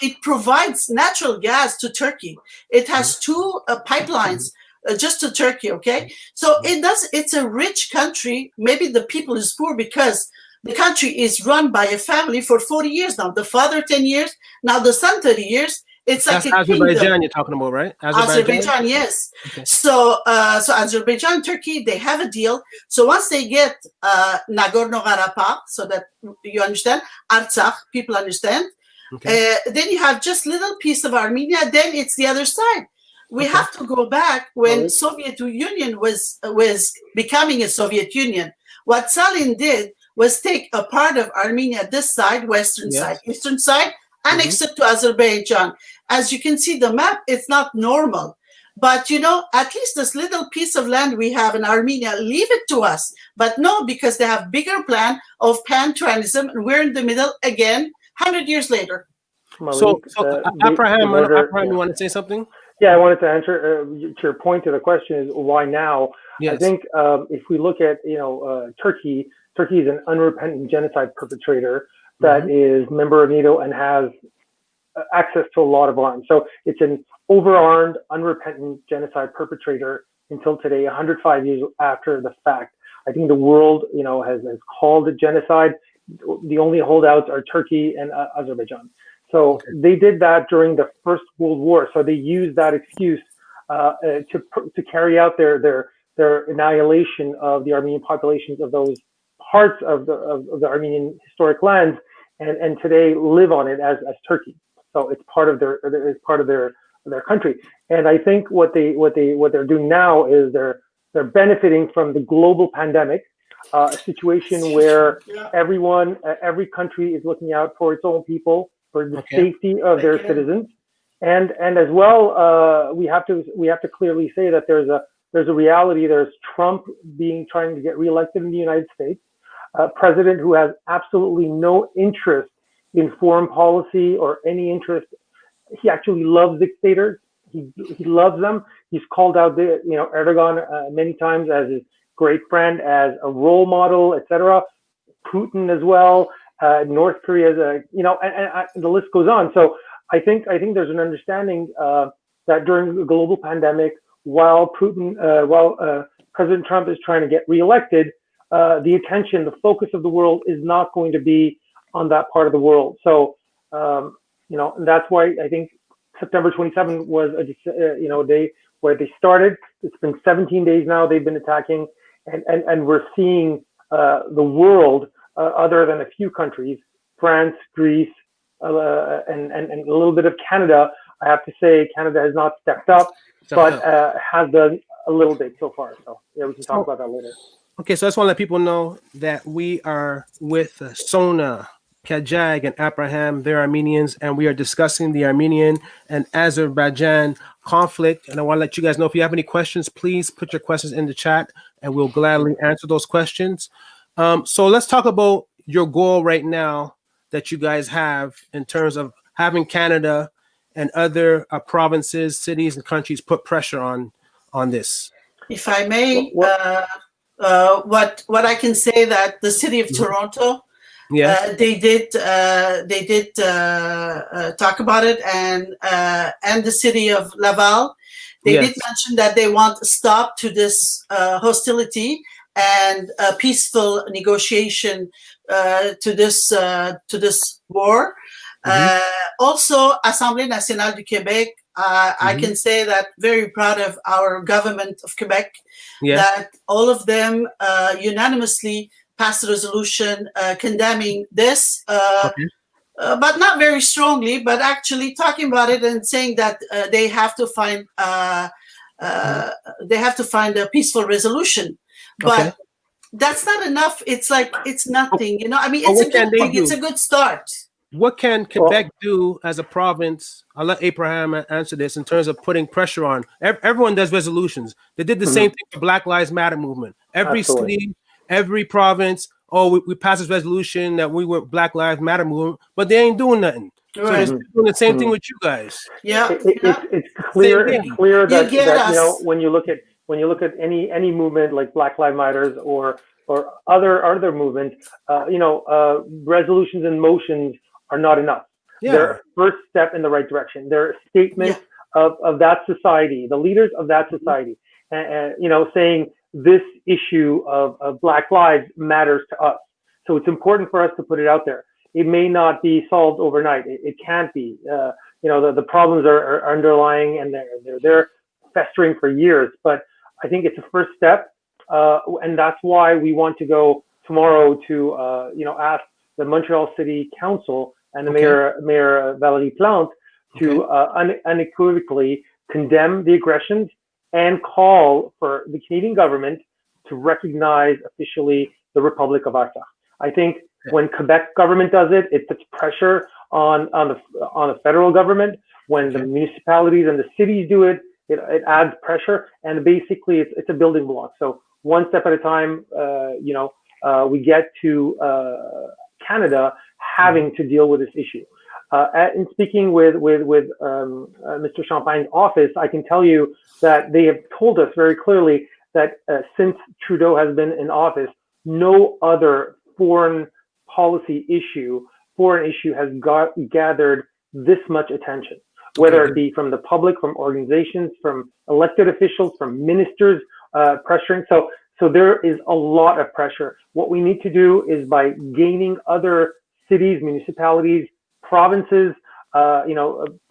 B: It provides natural gas to Turkey. It has two pipelines just to Turkey. Okay, so it's a rich country. Maybe the people is poor because the country is run by a family for 40 years now. The father 10 years, now the son 30 years. It's like
A: that's Azerbaijan you're talking about, right?
B: Azerbaijan, yes. Okay. So Azerbaijan, Turkey, they have a deal. So once they get Nagorno-Karapa, so that you understand, Artsakh, people understand. Okay. Then you have just little piece of Armenia. Then it's the other side. We have to go back when Soviet Union was becoming a Soviet Union. What Stalin did was take a part of Armenia, this side, western side, eastern side, annex it to Azerbaijan. As you can see the map, it's not normal. But, you know, at least this little piece of land we have in Armenia, leave it to us. But no, because they have bigger plan of pan-Turanism, and we're in the middle again, 100 years later.
A: So Abraham, you want to say something?
C: Yeah, I wanted to answer to your point to the question is why now? Yes. I think if we look at, Turkey is an unrepentant genocide perpetrator that is member of NATO and has access to a lot of arms. So it's an overarmed, unrepentant genocide perpetrator until today, 105 years after the fact. I think the world, has called it genocide. The only holdouts are Turkey and Azerbaijan. So they did that during the First World War. So they used that excuse to carry out their annihilation of the Armenian populations of those parts of the Armenian historic lands, and today live on it as Turkey. So it's part of their country. And I think what they're doing now is they're benefiting from the global pandemic, a situation where every country is looking out for its own people, for the safety of their citizens, and as well, we have to clearly say that there's a reality. There's Trump trying to get reelected in the United States, a president who has absolutely no interest in foreign policy or any interest. He actually loves dictators. He loves them. He's called out Erdogan many times as his great friend, as a role model, etc. Putin as well. North Korea, and the list goes on. So I think there's an understanding that during the global pandemic, while President Trump is trying to get reelected, the attention, the focus of the world is not going to be on that part of the world. So and that's why I think September 27 was a day where they started. It's been 17 days now they've been attacking, and we're seeing the world. Other than a few countries, France, Greece, and a little bit of Canada. I have to say Canada has not stepped up, but has done a little bit so far. So we can talk about that later.
A: Okay, so I just want to let people know that we are with Sona, Kajag, and Abraham. They're Armenians, and we are discussing the Armenian and Azerbaijan conflict. And I want to let you guys know, if you have any questions, please put your questions in the chat, and we'll gladly answer those questions. So let's talk about your goal right now that you guys have in terms of having Canada and other provinces, cities, and countries put pressure on this.
B: If I may, what I can say that the city of Toronto, they did talk about it, and the city of Laval, they did mention that they want a stop to this hostility and a peaceful negotiation to this war. Also, Assemblée nationale du Québec, I can say that very proud of our government of Quebec, that all of them unanimously passed a resolution condemning this, but not very strongly, but actually talking about it and saying that they have to find they have to find a peaceful resolution. But that's not enough. It's like it's nothing. You know, I mean, it's a good thing. It's a good start.
A: What can Quebec do as a province? I'll let Abraham answer this in terms of putting pressure on. Everyone does resolutions. They did the same thing for Black Lives Matter movement. Every city, every province, we passed this resolution that we were Black Lives Matter movement, but they ain't doing nothing.
B: Right.
A: So they're doing the same thing with you guys.
B: Yeah,
C: it's clear that you know, when you look at any movement like Black Lives Matters or other movements, resolutions and motions are not enough. They're a first step in the right direction. They're statements of that society, the leaders of that society, and saying this issue of Black lives matters to us. So it's important for us to put it out there. It may not be solved overnight. It can't be. The problems are underlying and they're festering for years. But I think it's a first step, and that's why we want to go tomorrow to ask the Montreal City Council and the Mayor Valérie Plante to unequivocally condemn the aggressions and call for the Canadian government to recognize officially the Republic of Artsakh. I think when Quebec government does it, it puts pressure on the federal government. When the municipalities and the cities do it, it adds pressure, and basically it's a building block. So one step at a time, we get to Canada having to deal with this issue. In speaking with Mr. Champagne's office, I can tell you that they have told us very clearly that since Trudeau has been in office, no other foreign issue has gathered this much attention, whether it be from the public, from organizations, from elected officials, from ministers pressuring. So there is a lot of pressure. What we need to do is by gaining other cities, municipalities, provinces,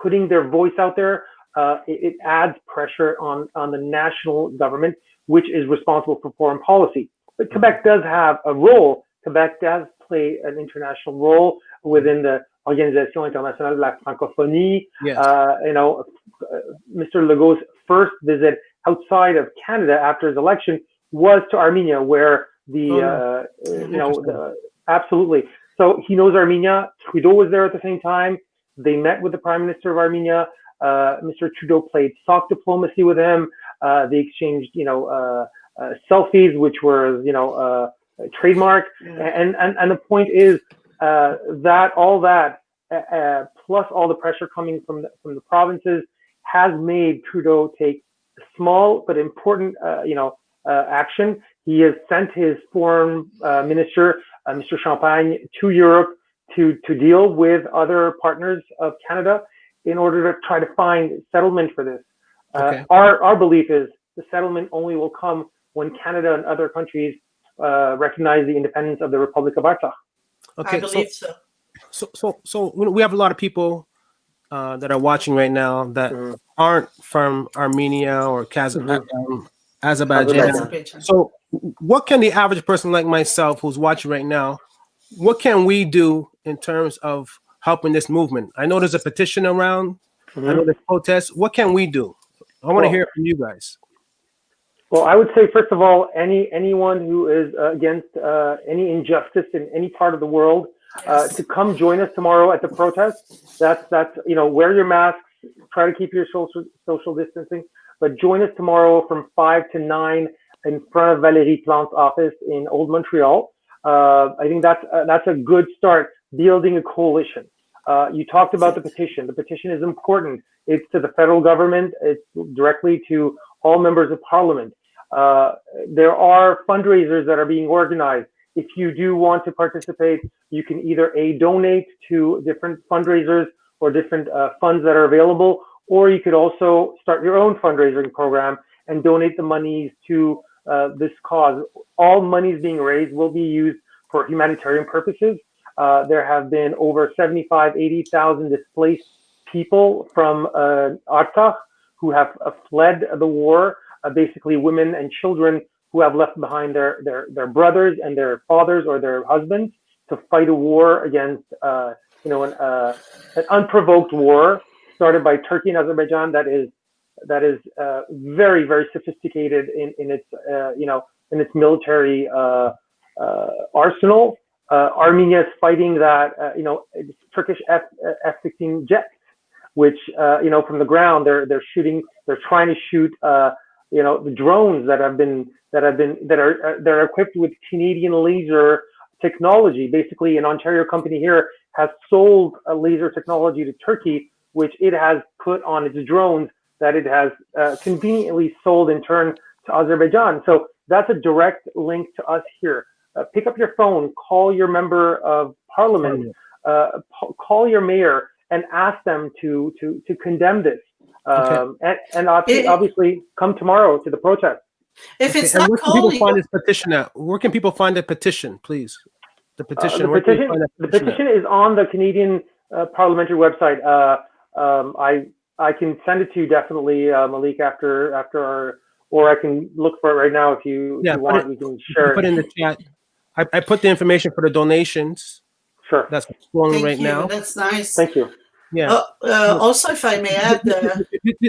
C: putting their voice out there, it adds pressure on the national government, which is responsible for foreign policy. But Quebec does have a role. Quebec does play an international role within the Organisation Internationale de la Francophonie.
A: Yes.
C: Mr. Legault's first visit outside of Canada after his election was to Armenia, where absolutely. So he knows Armenia. Trudeau was there at the same time. They met with the Prime Minister of Armenia. Mr. Trudeau played soft diplomacy with him. They exchanged, selfies, which were, trademark. And the point is that all that, plus all the pressure coming from the provinces, has made Trudeau take a small but important, action. He has sent his foreign minister, Mr. Champagne, to Europe to deal with other partners of Canada in order to try to find settlement for this. Our belief is the settlement only will come when Canada and other countries recognize the independence of the Republic of Artsakh.
B: I believe so.
A: So we have a lot of people that are watching right now that aren't from Armenia or Azerbaijan. So what can the average person like myself who's watching right now, what can we do in terms of helping this movement? I know there's a petition around. I know there's protests. What can we do? I want to hear from you guys.
C: Well, I would say, first of all, anyone who is against any injustice in any part of the world, to come join us tomorrow at the protest. That's wear your masks, try to keep your social distancing, but join us tomorrow from 5 to 9 in front of Valérie Plante's office in Old Montreal. I think that's a good start, building a coalition. You talked about the petition. The petition is important. It's to the federal government. It's directly to all members of parliament. There are fundraisers that are being organized. If you do want to participate, you can either donate to different fundraisers or different funds that are available, or you could also start your own fundraising program and donate the monies to this cause. All monies being raised will be used for humanitarian purposes. There have been over 80,000 displaced people from Artsakh who have fled the war, basically women and children who have left behind their brothers and their fathers or their husbands to fight a war against, an unprovoked war started by Turkey and Azerbaijan that is very, very sophisticated in its in its military arsenal. Armenia is fighting that Turkish F-16 jets, which from the ground they're trying to shoot the drones that are equipped with Canadian laser technology. Basically, an Ontario company here has sold a laser technology to Turkey, which it has put on its drones that it has conveniently sold in turn to Azerbaijan. So that's a direct link to us here. Pick up your phone, call your member of parliament, call your mayor, and ask them to condemn this. And obviously come tomorrow to the protest.
B: If it's
A: and
B: not
A: where can people
B: calling,
A: find this petition at? Where can people find the petition, please? The petition.
C: The petition is on the Canadian parliamentary website. I can send it to you definitely, Malik, after our, or I can look for it right now if you want. We can share
A: put
C: it.
A: in the chat. I put the information for the donations.
C: Sure.
A: That's flowing right
B: you.
A: now.
B: That's nice.
C: Thank you.
A: Yeah.
B: Also, if I may add,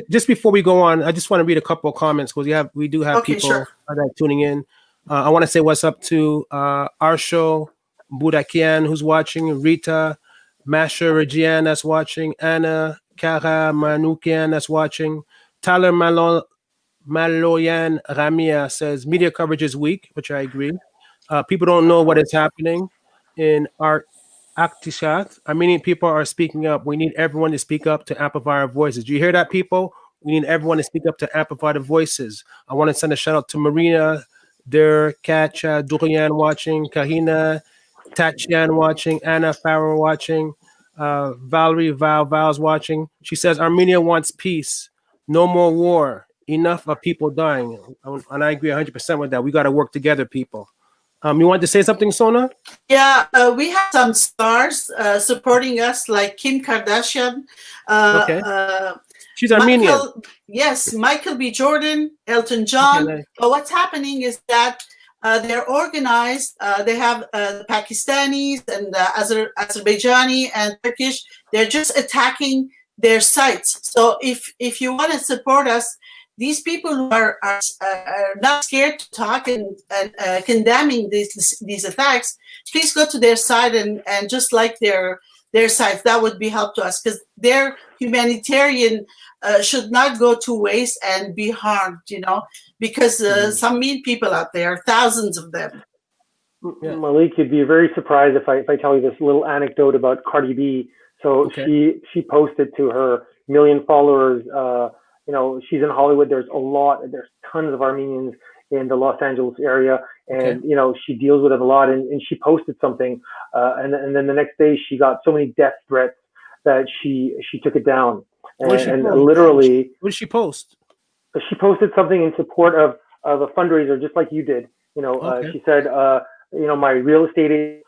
A: just before we go on, I just want to read a couple of comments because we do have people that are tuning in. I want to say what's up to Arsho Budakian, who's watching, Rita Masha Regian, that's watching, Anna Kara Manukian, that's watching, Tyler Maloyan Ramia says media coverage is weak, which I agree. People don't know what is happening in our Aktishat. Armenian people are speaking up. We need everyone to speak up to amplify our voices. Do you hear that, people? We need everyone to speak up to amplify the voices. I want to send a shout out to Marina, Kacha, Durian watching, Kahina, Tatian watching, Anna Farrow watching, Valerie Val's watching. She says Armenia wants peace, no more war, enough of people dying. And I agree 100% with that. We got to work together, people. You want to say something, Sona?
B: Yeah, we have some stars supporting us, like Kim Kardashian.
A: She's Armenian.
B: Yes, Michael B. Jordan, Elton John.
A: Okay,
B: But what's happening is that they're organized. They have Pakistanis and Azerbaijani and Turkish. They're just attacking their sites. So if you want to support us, these people who are not scared to talk and condemning these attacks, please go to their site and just like their sites. That would be help to us because their humanitarian should not go to waste and be harmed, because some mean people out there, thousands of them.
C: Yeah. Malik, you'd be very surprised if I tell you this little anecdote about Cardi B. So she posted to her 1 million followers. She's in Hollywood. There's tons of Armenians in the Los Angeles area, and she deals with it a lot. And she posted something, and then the next day she got so many death threats that she took it down. And literally,
A: what did she post?
C: She posted something in support of a fundraiser, just like you did. She said, my real estate agent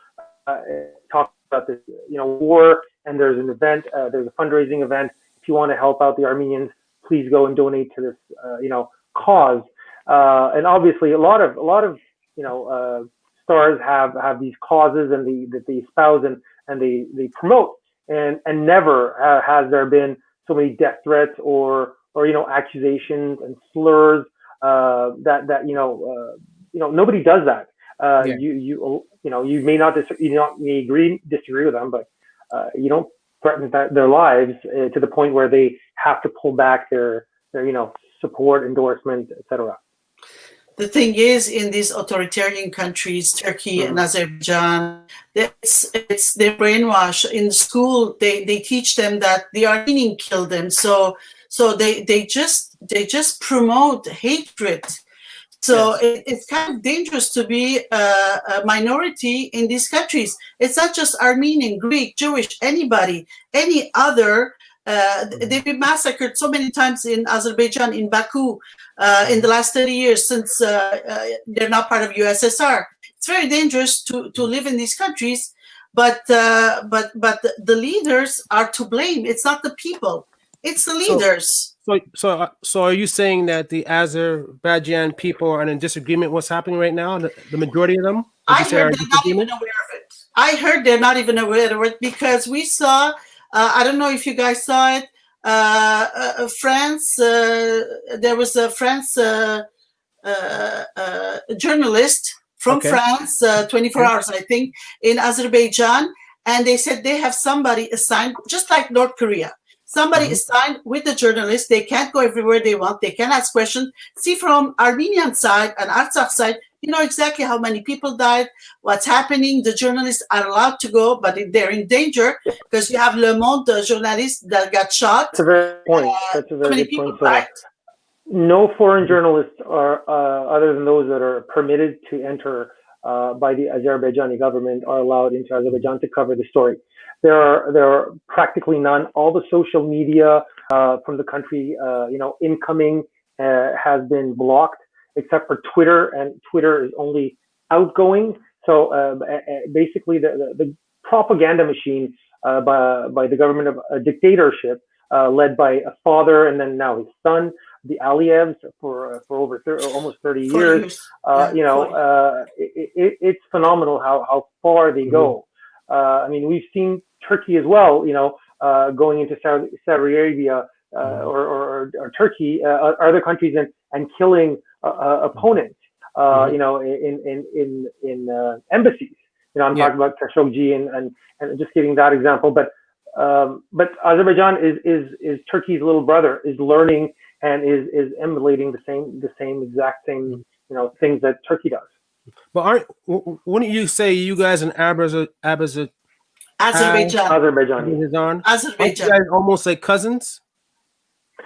C: talked about this, war, and there's an event, there's a fundraising event. If you want to help out the Armenians, please go and donate to this, cause. And obviously, a lot of stars have these causes and that they espouse and they promote. And never has there been so many death threats or accusations and slurs that nobody does that. You may not disagree with them, but you don't threaten their lives to the point where they have to pull back their support, endorsement, etc.
B: The thing is, in these authoritarian countries, Turkey and Azerbaijan, they're brainwashed. In school, they teach them that the Armenian killed them. So they just promote hatred. So it's kind of dangerous to be a minority in these countries. It's not just Armenian, Greek, Jewish, anybody, any other. They've been massacred so many times in Azerbaijan, in Baku, in the last 30 years since they're not part of USSR. It's very dangerous to live in these countries, but the leaders are to blame. It's not the people; it's the leaders.
A: So are you saying that the Azerbaijan people are in disagreement? What's happening right now? The majority of them?
B: I heard they're not even aware of it. I heard they're not even aware of it because we saw. I don't know if you guys saw it. France. There was a France journalist from France, 24 hours, I think, in Azerbaijan, and they said they have somebody assigned, just like North Korea. Somebody assigned with the journalist. They can't go everywhere they want. They can ask questions. See, from Armenian side and Artsakh side, you know exactly how many people died, what's happening. The journalists are allowed to go, but they're in danger because you have Le Monde journalist that got shot.
C: That's a very good point. That's a very good point. So no foreign journalists are, other than those that are permitted to enter by the Azerbaijani government, are allowed into Azerbaijan to cover the story. There are practically none. All the social media from the country, incoming has been blocked, except for Twitter, and Twitter is only outgoing. So basically, the propaganda machine by the government of a dictatorship led by a father and then now his son, the Aliyevs, for over almost 30 years. It's phenomenal how far they go. I mean, we've seen Turkey as well, going into Saudi Arabia or Turkey, other countries, and killing opponents, in embassies. I'm talking about Khashoggi and just giving that example. But Azerbaijan is Turkey's little brother, is learning and is emulating the exact same things that Turkey does.
A: But wouldn't you say you guys in Azerbaijan?
B: Azerbaijan.
A: You guys almost like cousins?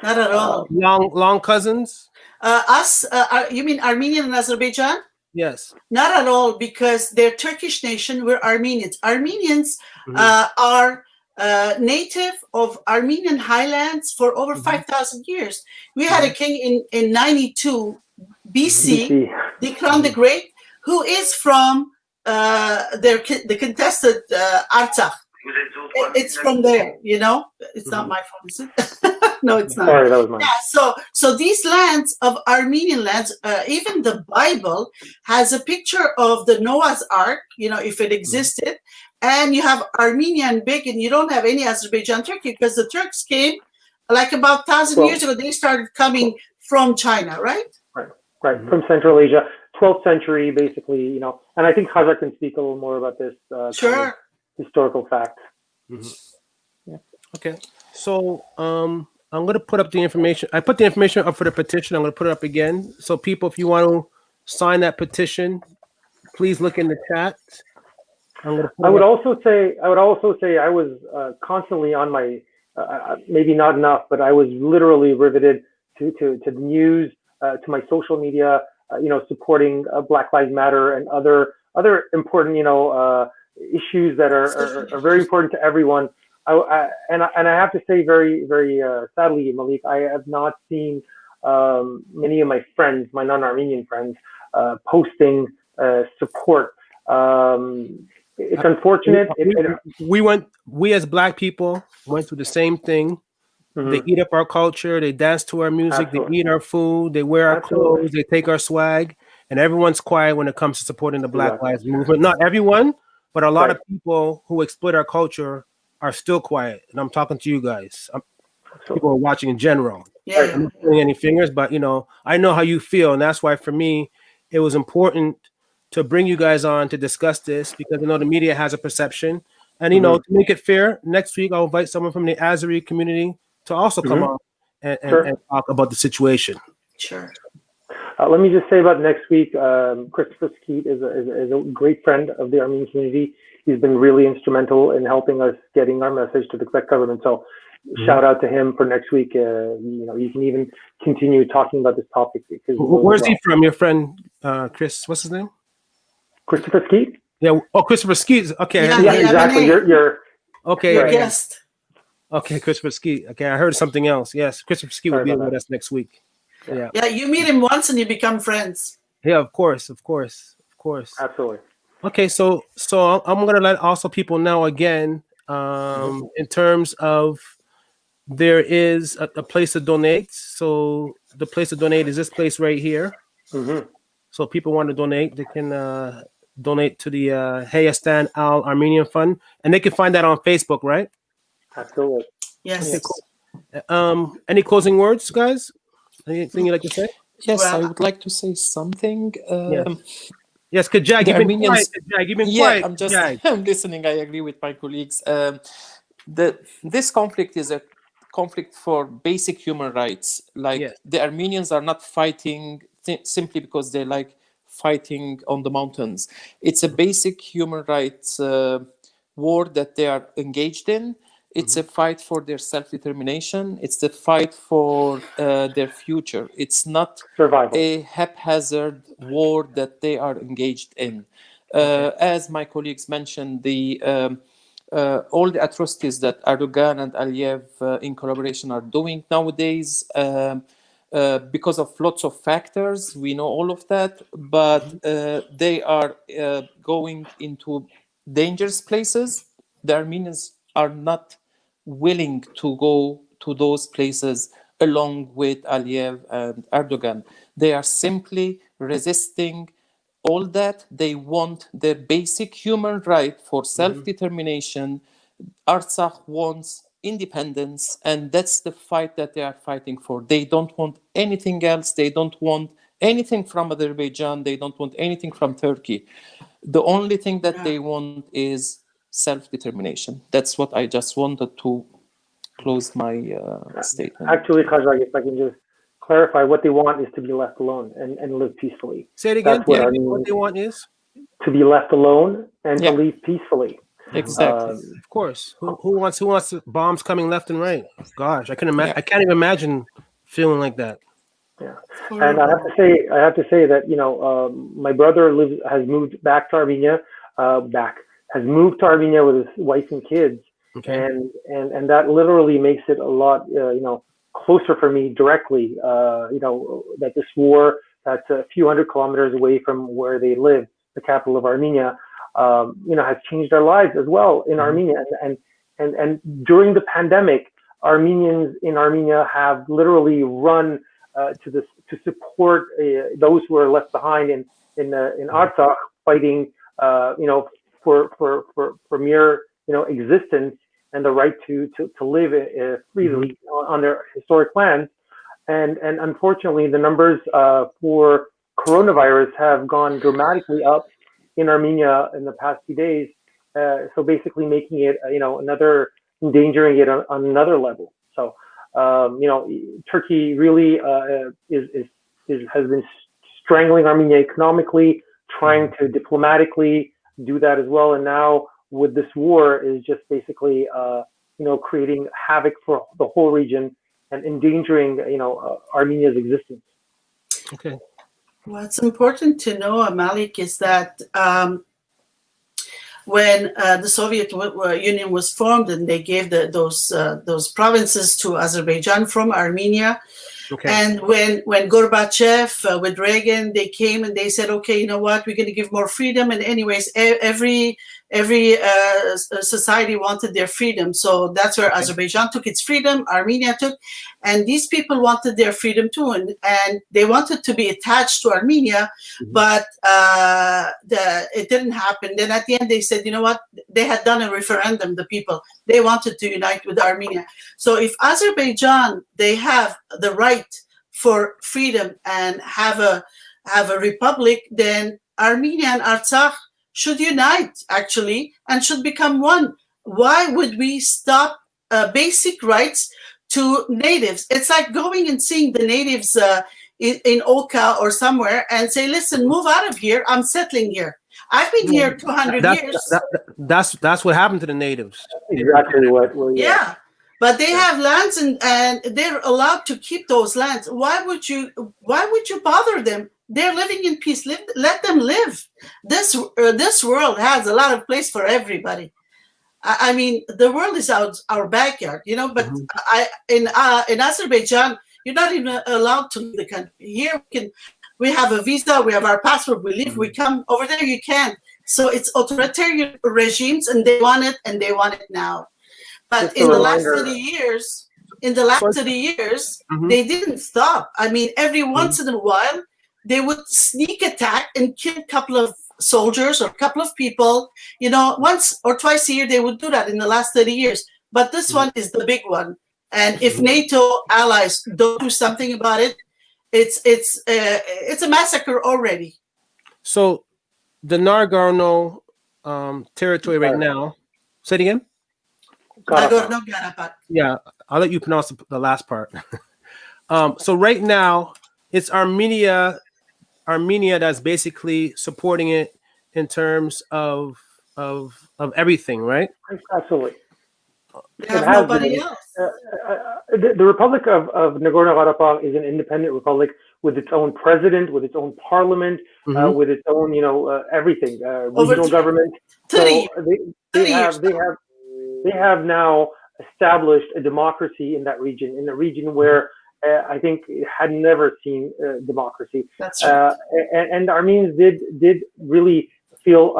B: Not at all.
A: Long cousins?
B: You mean Armenian and Azerbaijan?
A: Yes.
B: Not at all, because they're Turkish nation. We're Armenians. Armenians are native of Armenian highlands for over 5,000 years. We had a king in 92 BC, Dikran the Great, who is from the contested Artsakh. It's from there, It's not my phone, is it? No, it's not.
C: Sorry, that was mine.
B: Yeah, so these lands of Armenian lands, even the Bible has a picture of the Noah's Ark, if it existed, and you have Armenian big, and you don't have any Azerbaijan Turkey, because the Turks came like about 1,000 years ago. They started coming from China, right?
C: Right, from Central Asia, 12th century, basically, and I think Khazar can speak a little more about this kind of historical fact.
A: Yeah. Okay, so I'm going to put up the information. I put the information up for the petition. I'm going to put it up again. So people, if you want to sign that petition, please look in the chat. I would also say I was
C: constantly on my, maybe not enough, but I was literally riveted to the news, to my social media, supporting Black Lives Matter and other important, issues that are very important to everyone. I have to say, very, very sadly, Malik, I have not seen many of my friends, my non-Armenian friends, posting support. It's unfortunate.
A: We as Black people went through the same thing. They eat up our culture. They dance to our music. They eat our food. They wear our clothes. They take our swag. And everyone's quiet when it comes to supporting the Black Lives Movement. Not everyone, but a lot of people who exploit our culture are still quiet. And I'm talking to you guys. People are watching in general.
B: Yeah.
A: I'm not pointing any fingers, but I know how you feel, and that's why for me it was important to bring you guys on to discuss this, because I know the media has a perception. And to make it fair, next week I'll invite someone from the Azeri community to also come on and talk about the situation.
B: Sure.
C: Let me just say about next week, Christopher Skeet is a great friend of the Armenian community. He's been really instrumental in helping us getting our message to the Quebec government. So shout out to him for next week. You can even continue talking about this topic. Because
A: where's he from, your friend, Chris? What's his name?
C: Christopher Skeet?
A: Yeah. Oh, Christopher Skeet. Okay.
C: Yeah, exactly. You're
A: okay.
B: Your guest.
A: Okay, Christopher Skeet. Okay, I heard something else. Yes, Christopher Skeet will be with us next week. Yeah.
B: Yeah, you meet him once and you become friends.
A: Yeah, of course.
C: Absolutely.
A: Okay, so I'm gonna let also people know again, in terms of there is a place to donate. So the place to donate is this place right here. So people want to donate, they can donate to the Hayastan Al Armenian Fund, and they can find that on Facebook, right?
C: Absolutely.
B: Yes.
A: Okay, cool. Any closing words, guys? Anything you'd like to say?
D: Yes,
B: Well,
D: I would like to say something.
A: Yes, Kajag,
D: The
A: you've been quiet.
D: Armenians.
A: Kajag, you've been
D: Yeah,
A: quiet.
D: I'm just
A: Kajag.
D: I'm listening. I agree with my colleagues. This conflict is a conflict for basic human rights. Like
A: Yes.
D: the Armenians are not fighting simply because they like fighting on the mountains. It's a basic human rights war that they are engaged in. It's a fight for their self-determination. It's the fight for their future. It's not
C: Survival.
D: a haphazard war that they are engaged in. As my colleagues mentioned, all the atrocities that Erdogan and Aliyev in collaboration are doing nowadays, because of lots of factors, we know all of that, but they are going into dangerous places. The Armenians are not willing to go to those places along with Aliyev and Erdogan. They are simply resisting all that. They want their basic human right for self-determination. Artsakh wants independence, and that's the fight that they are fighting for. They don't want anything else. They don't want anything from Azerbaijan. They don't want anything from Turkey. The only thing that they want is self-determination. That's what I just wanted to close my statement.
C: Actually, Khajag, if I can just clarify, what they want is to be left alone and live peacefully.
A: Say it again.
C: That's what
A: What they want is?
C: To be left alone and
D: Yeah.
C: to live peacefully.
D: Exactly.
A: Of course. Who wants bombs coming left and right? Gosh, I can't
D: Yeah.
A: even imagine feeling like that.
C: Yeah, and I have to say that my brother has moved back to Armenia. Has moved to Armenia with his wife and kids,
A: Okay.
C: and that literally makes it a lot closer for me directly. That this war that's a few hundred kilometers away from where they live, the capital of Armenia, has changed our lives as well in Armenia. And during the pandemic, Armenians in Armenia have literally run to support those who are left behind in Artsakh, fighting for mere existence and the right to live freely on their historic lands. And unfortunately, the numbers for coronavirus have gone dramatically up in Armenia in the past few days. So basically making it endangering it on another level. So Turkey really has been strangling Armenia economically, trying to diplomatically do that as well, and now with this war is just basically creating havoc for the whole region and endangering Armenia's existence.
A: Okay.
B: What's important to know, Malik, is that when the Soviet Union was formed and they gave those provinces to Azerbaijan from Armenia, and when Gorbachev with Reagan, they came and they said, okay, you know what, we're going to give more freedom. And anyways, every society wanted their freedom. So that's where Azerbaijan took its freedom, Armenia took, and these people wanted their freedom too. And they wanted to be attached to Armenia, but it didn't happen. Then at the end, they said, you know what, they had done a referendum, the people, they wanted to unite with Armenia. So if Azerbaijan, they have the right for freedom and have a republic, then Armenia and Artsakh should unite actually and should become one. Why would we stop basic rights to natives? It's like going and seeing the natives in Oka or somewhere and say, listen, move out of here, I'm settling here. I've been here 200 years.
A: That's what happened to the natives.
C: Exactly what.
B: Yeah. But they have lands and they're allowed to keep those lands. Why would you bother them? They're living in peace. Let them live. This world has a lot of place for everybody. I mean, the world is our backyard, But in Azerbaijan, you're not even allowed to leave the country. Here we have a visa, we have our passport, we live, we come. Over there, you can't. So it's authoritarian regimes, and they want it, and they want it now. But in the last 30 years, they didn't stop. I mean, every once in a while, they would sneak attack and kill a couple of soldiers or a couple of people. Once or twice a year, they would do that in the last 30 years. But this one is the big one. And if NATO allies don't do something about it, it's a massacre already.
A: So the Nagorno territory right now. Say it again.
B: Nagornikarapa.
A: Yeah, I'll let you pronounce the last part. So right now, it's Armenia that's basically supporting it in terms of everything, right?
C: Absolutely.
B: They have nobody else.
C: The Republic of Nagorno-Karabakh is an independent republic with its own president, with its own parliament, with its own, everything, regional government. So they have now established a democracy in that region, where I think it had never seen democracy.
B: That's right.
C: And Armenians did really feel,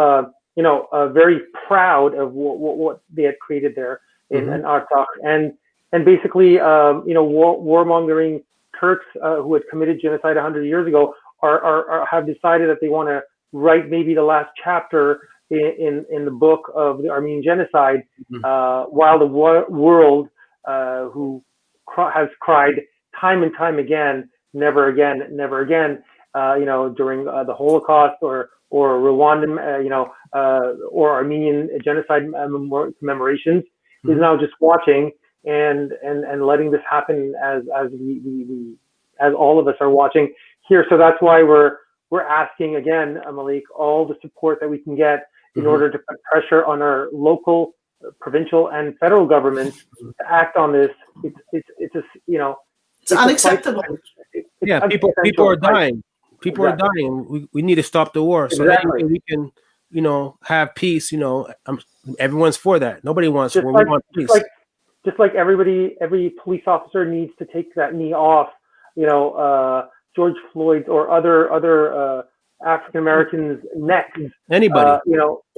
C: very proud of what they had created there in Artsakh, and basically, warmongering Turks who had committed genocide 100 years ago have decided that they want to write maybe the last chapter in the book of the Armenian genocide, while the world who has cried time and time again, never again, never again, during the Holocaust or Rwandan, or Armenian genocide commemorations, is now just watching and letting this happen as all of us are watching here. So that's why we're asking again, Malik, all the support that we can get in order to put pressure on our local, provincial, and federal governments to act on this.
B: It's unacceptable.
A: People are dying. People are dying. We need to stop the war. So that we can, have peace. Everyone's for that. Nobody wants war. We want peace.
C: Just like every police officer needs to take that knee off. George Floyd or other African Americans' necks.
A: Anybody.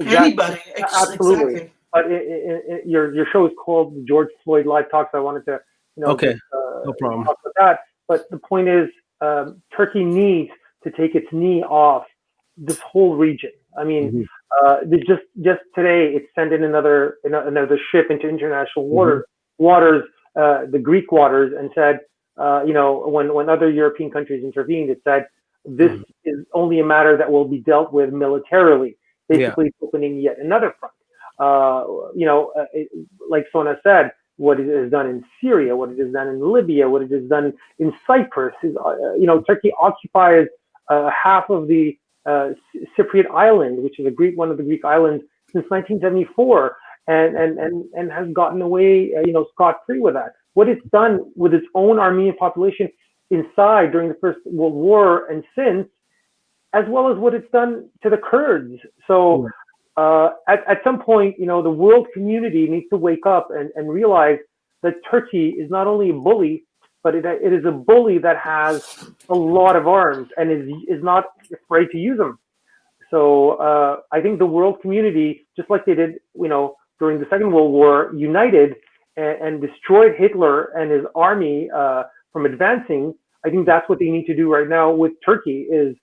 B: Anybody.
C: Absolutely.
B: Exactly.
C: But your show is called George Floyd Live Talks. I wanted to,
A: okay, no problem.
C: talk about that. But the point is, Turkey needs to take its knee off this whole region. I mean, just today it sent in another ship into international waters, the Greek waters, and said, when other European countries intervened, it said this is only a matter that will be dealt with militarily, basically opening yet another front. Like Sona said, what it has done in Syria, what it has done in Libya, what it has done in Cyprus is, Turkey occupies half of the Cypriot island, which is one of the Greek islands, since 1974, and has gotten away, scot-free with that. What it's done with its own Armenian population inside during the First World War and since, as well as what it's done to the Kurds. So at some point, the world community needs to wake up and realize that Turkey is not only a bully, but it is a bully that has a lot of arms and is not afraid to use them. So I think the world community, just like they did, during the Second World War, united and destroyed Hitler and his army from advancing. I think that's what they need to do right now with Turkey is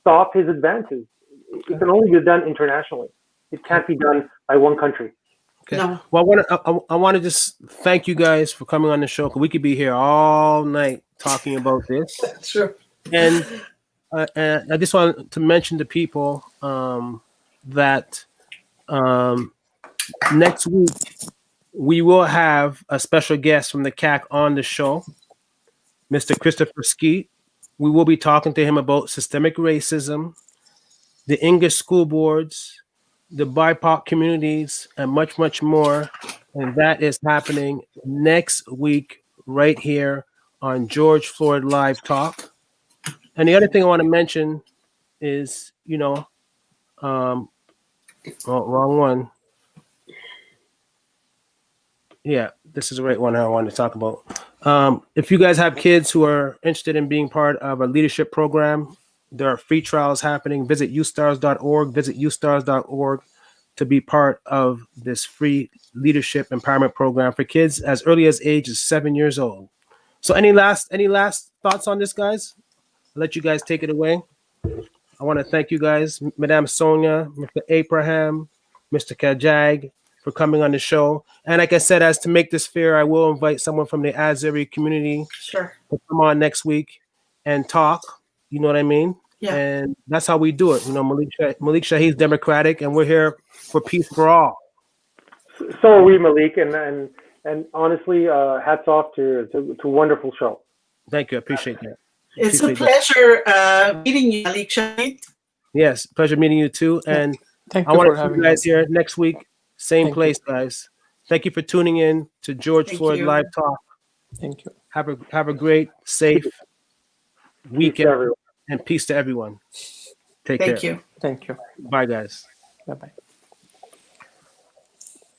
C: stop his advances. It can only be done internationally. It can't be done by one country.
A: Okay. No. Well, I want to just thank you guys for coming on the show, because we could be here all night talking about this.
B: Sure.
A: And I just want to mention to people that next week we will have a special guest from the CAC on the show, Mr. Christopher Skeet. We will be talking to him about systemic racism, the English school boards, the BIPOC communities, and much, much more. And that is happening next week right here on George Floyd Live Talk. And the other thing I want to mention is, wrong one. Yeah, this is the right one I wanted to talk about. If you guys have kids who are interested in being part of a leadership program, there are free trials happening. Visitustars.org to be part of this free leadership empowerment program for kids as early as age 7 years old. So any last thoughts on this, guys? I'll let you guys take it away. I want to thank you guys, Madame Sonia, Mr. Abraham, Mr. Kajag, for coming on the show. And like I said, as to make this fair, I will invite someone from the Azeri community
B: Sure.
A: to come on next week and talk. You know what I mean?
B: Yeah.
A: And that's how we do it. You know, Malik Shahid's democratic, and we're here for peace for all.
C: So are we, Malik, and honestly, hats off to a wonderful show.
A: Thank you. I appreciate that.
B: It's a pleasure meeting you, Malik Shahid.
A: Yes, pleasure meeting you too. And
D: Thank
A: I
D: you
A: want
D: for
A: to see
D: having
A: you guys
D: us.
A: here next week, same
D: Thank
A: place, guys. Thank you for tuning in to George
B: Thank
A: Floyd
B: you.
A: Live Talk.
D: Thank you.
A: Have a great, safe
C: Peace to
A: weekend,
C: everyone.
A: and peace to everyone. Take
B: Thank
A: care.
B: you.
D: Thank you.
A: Bye, guys.
D: Bye bye.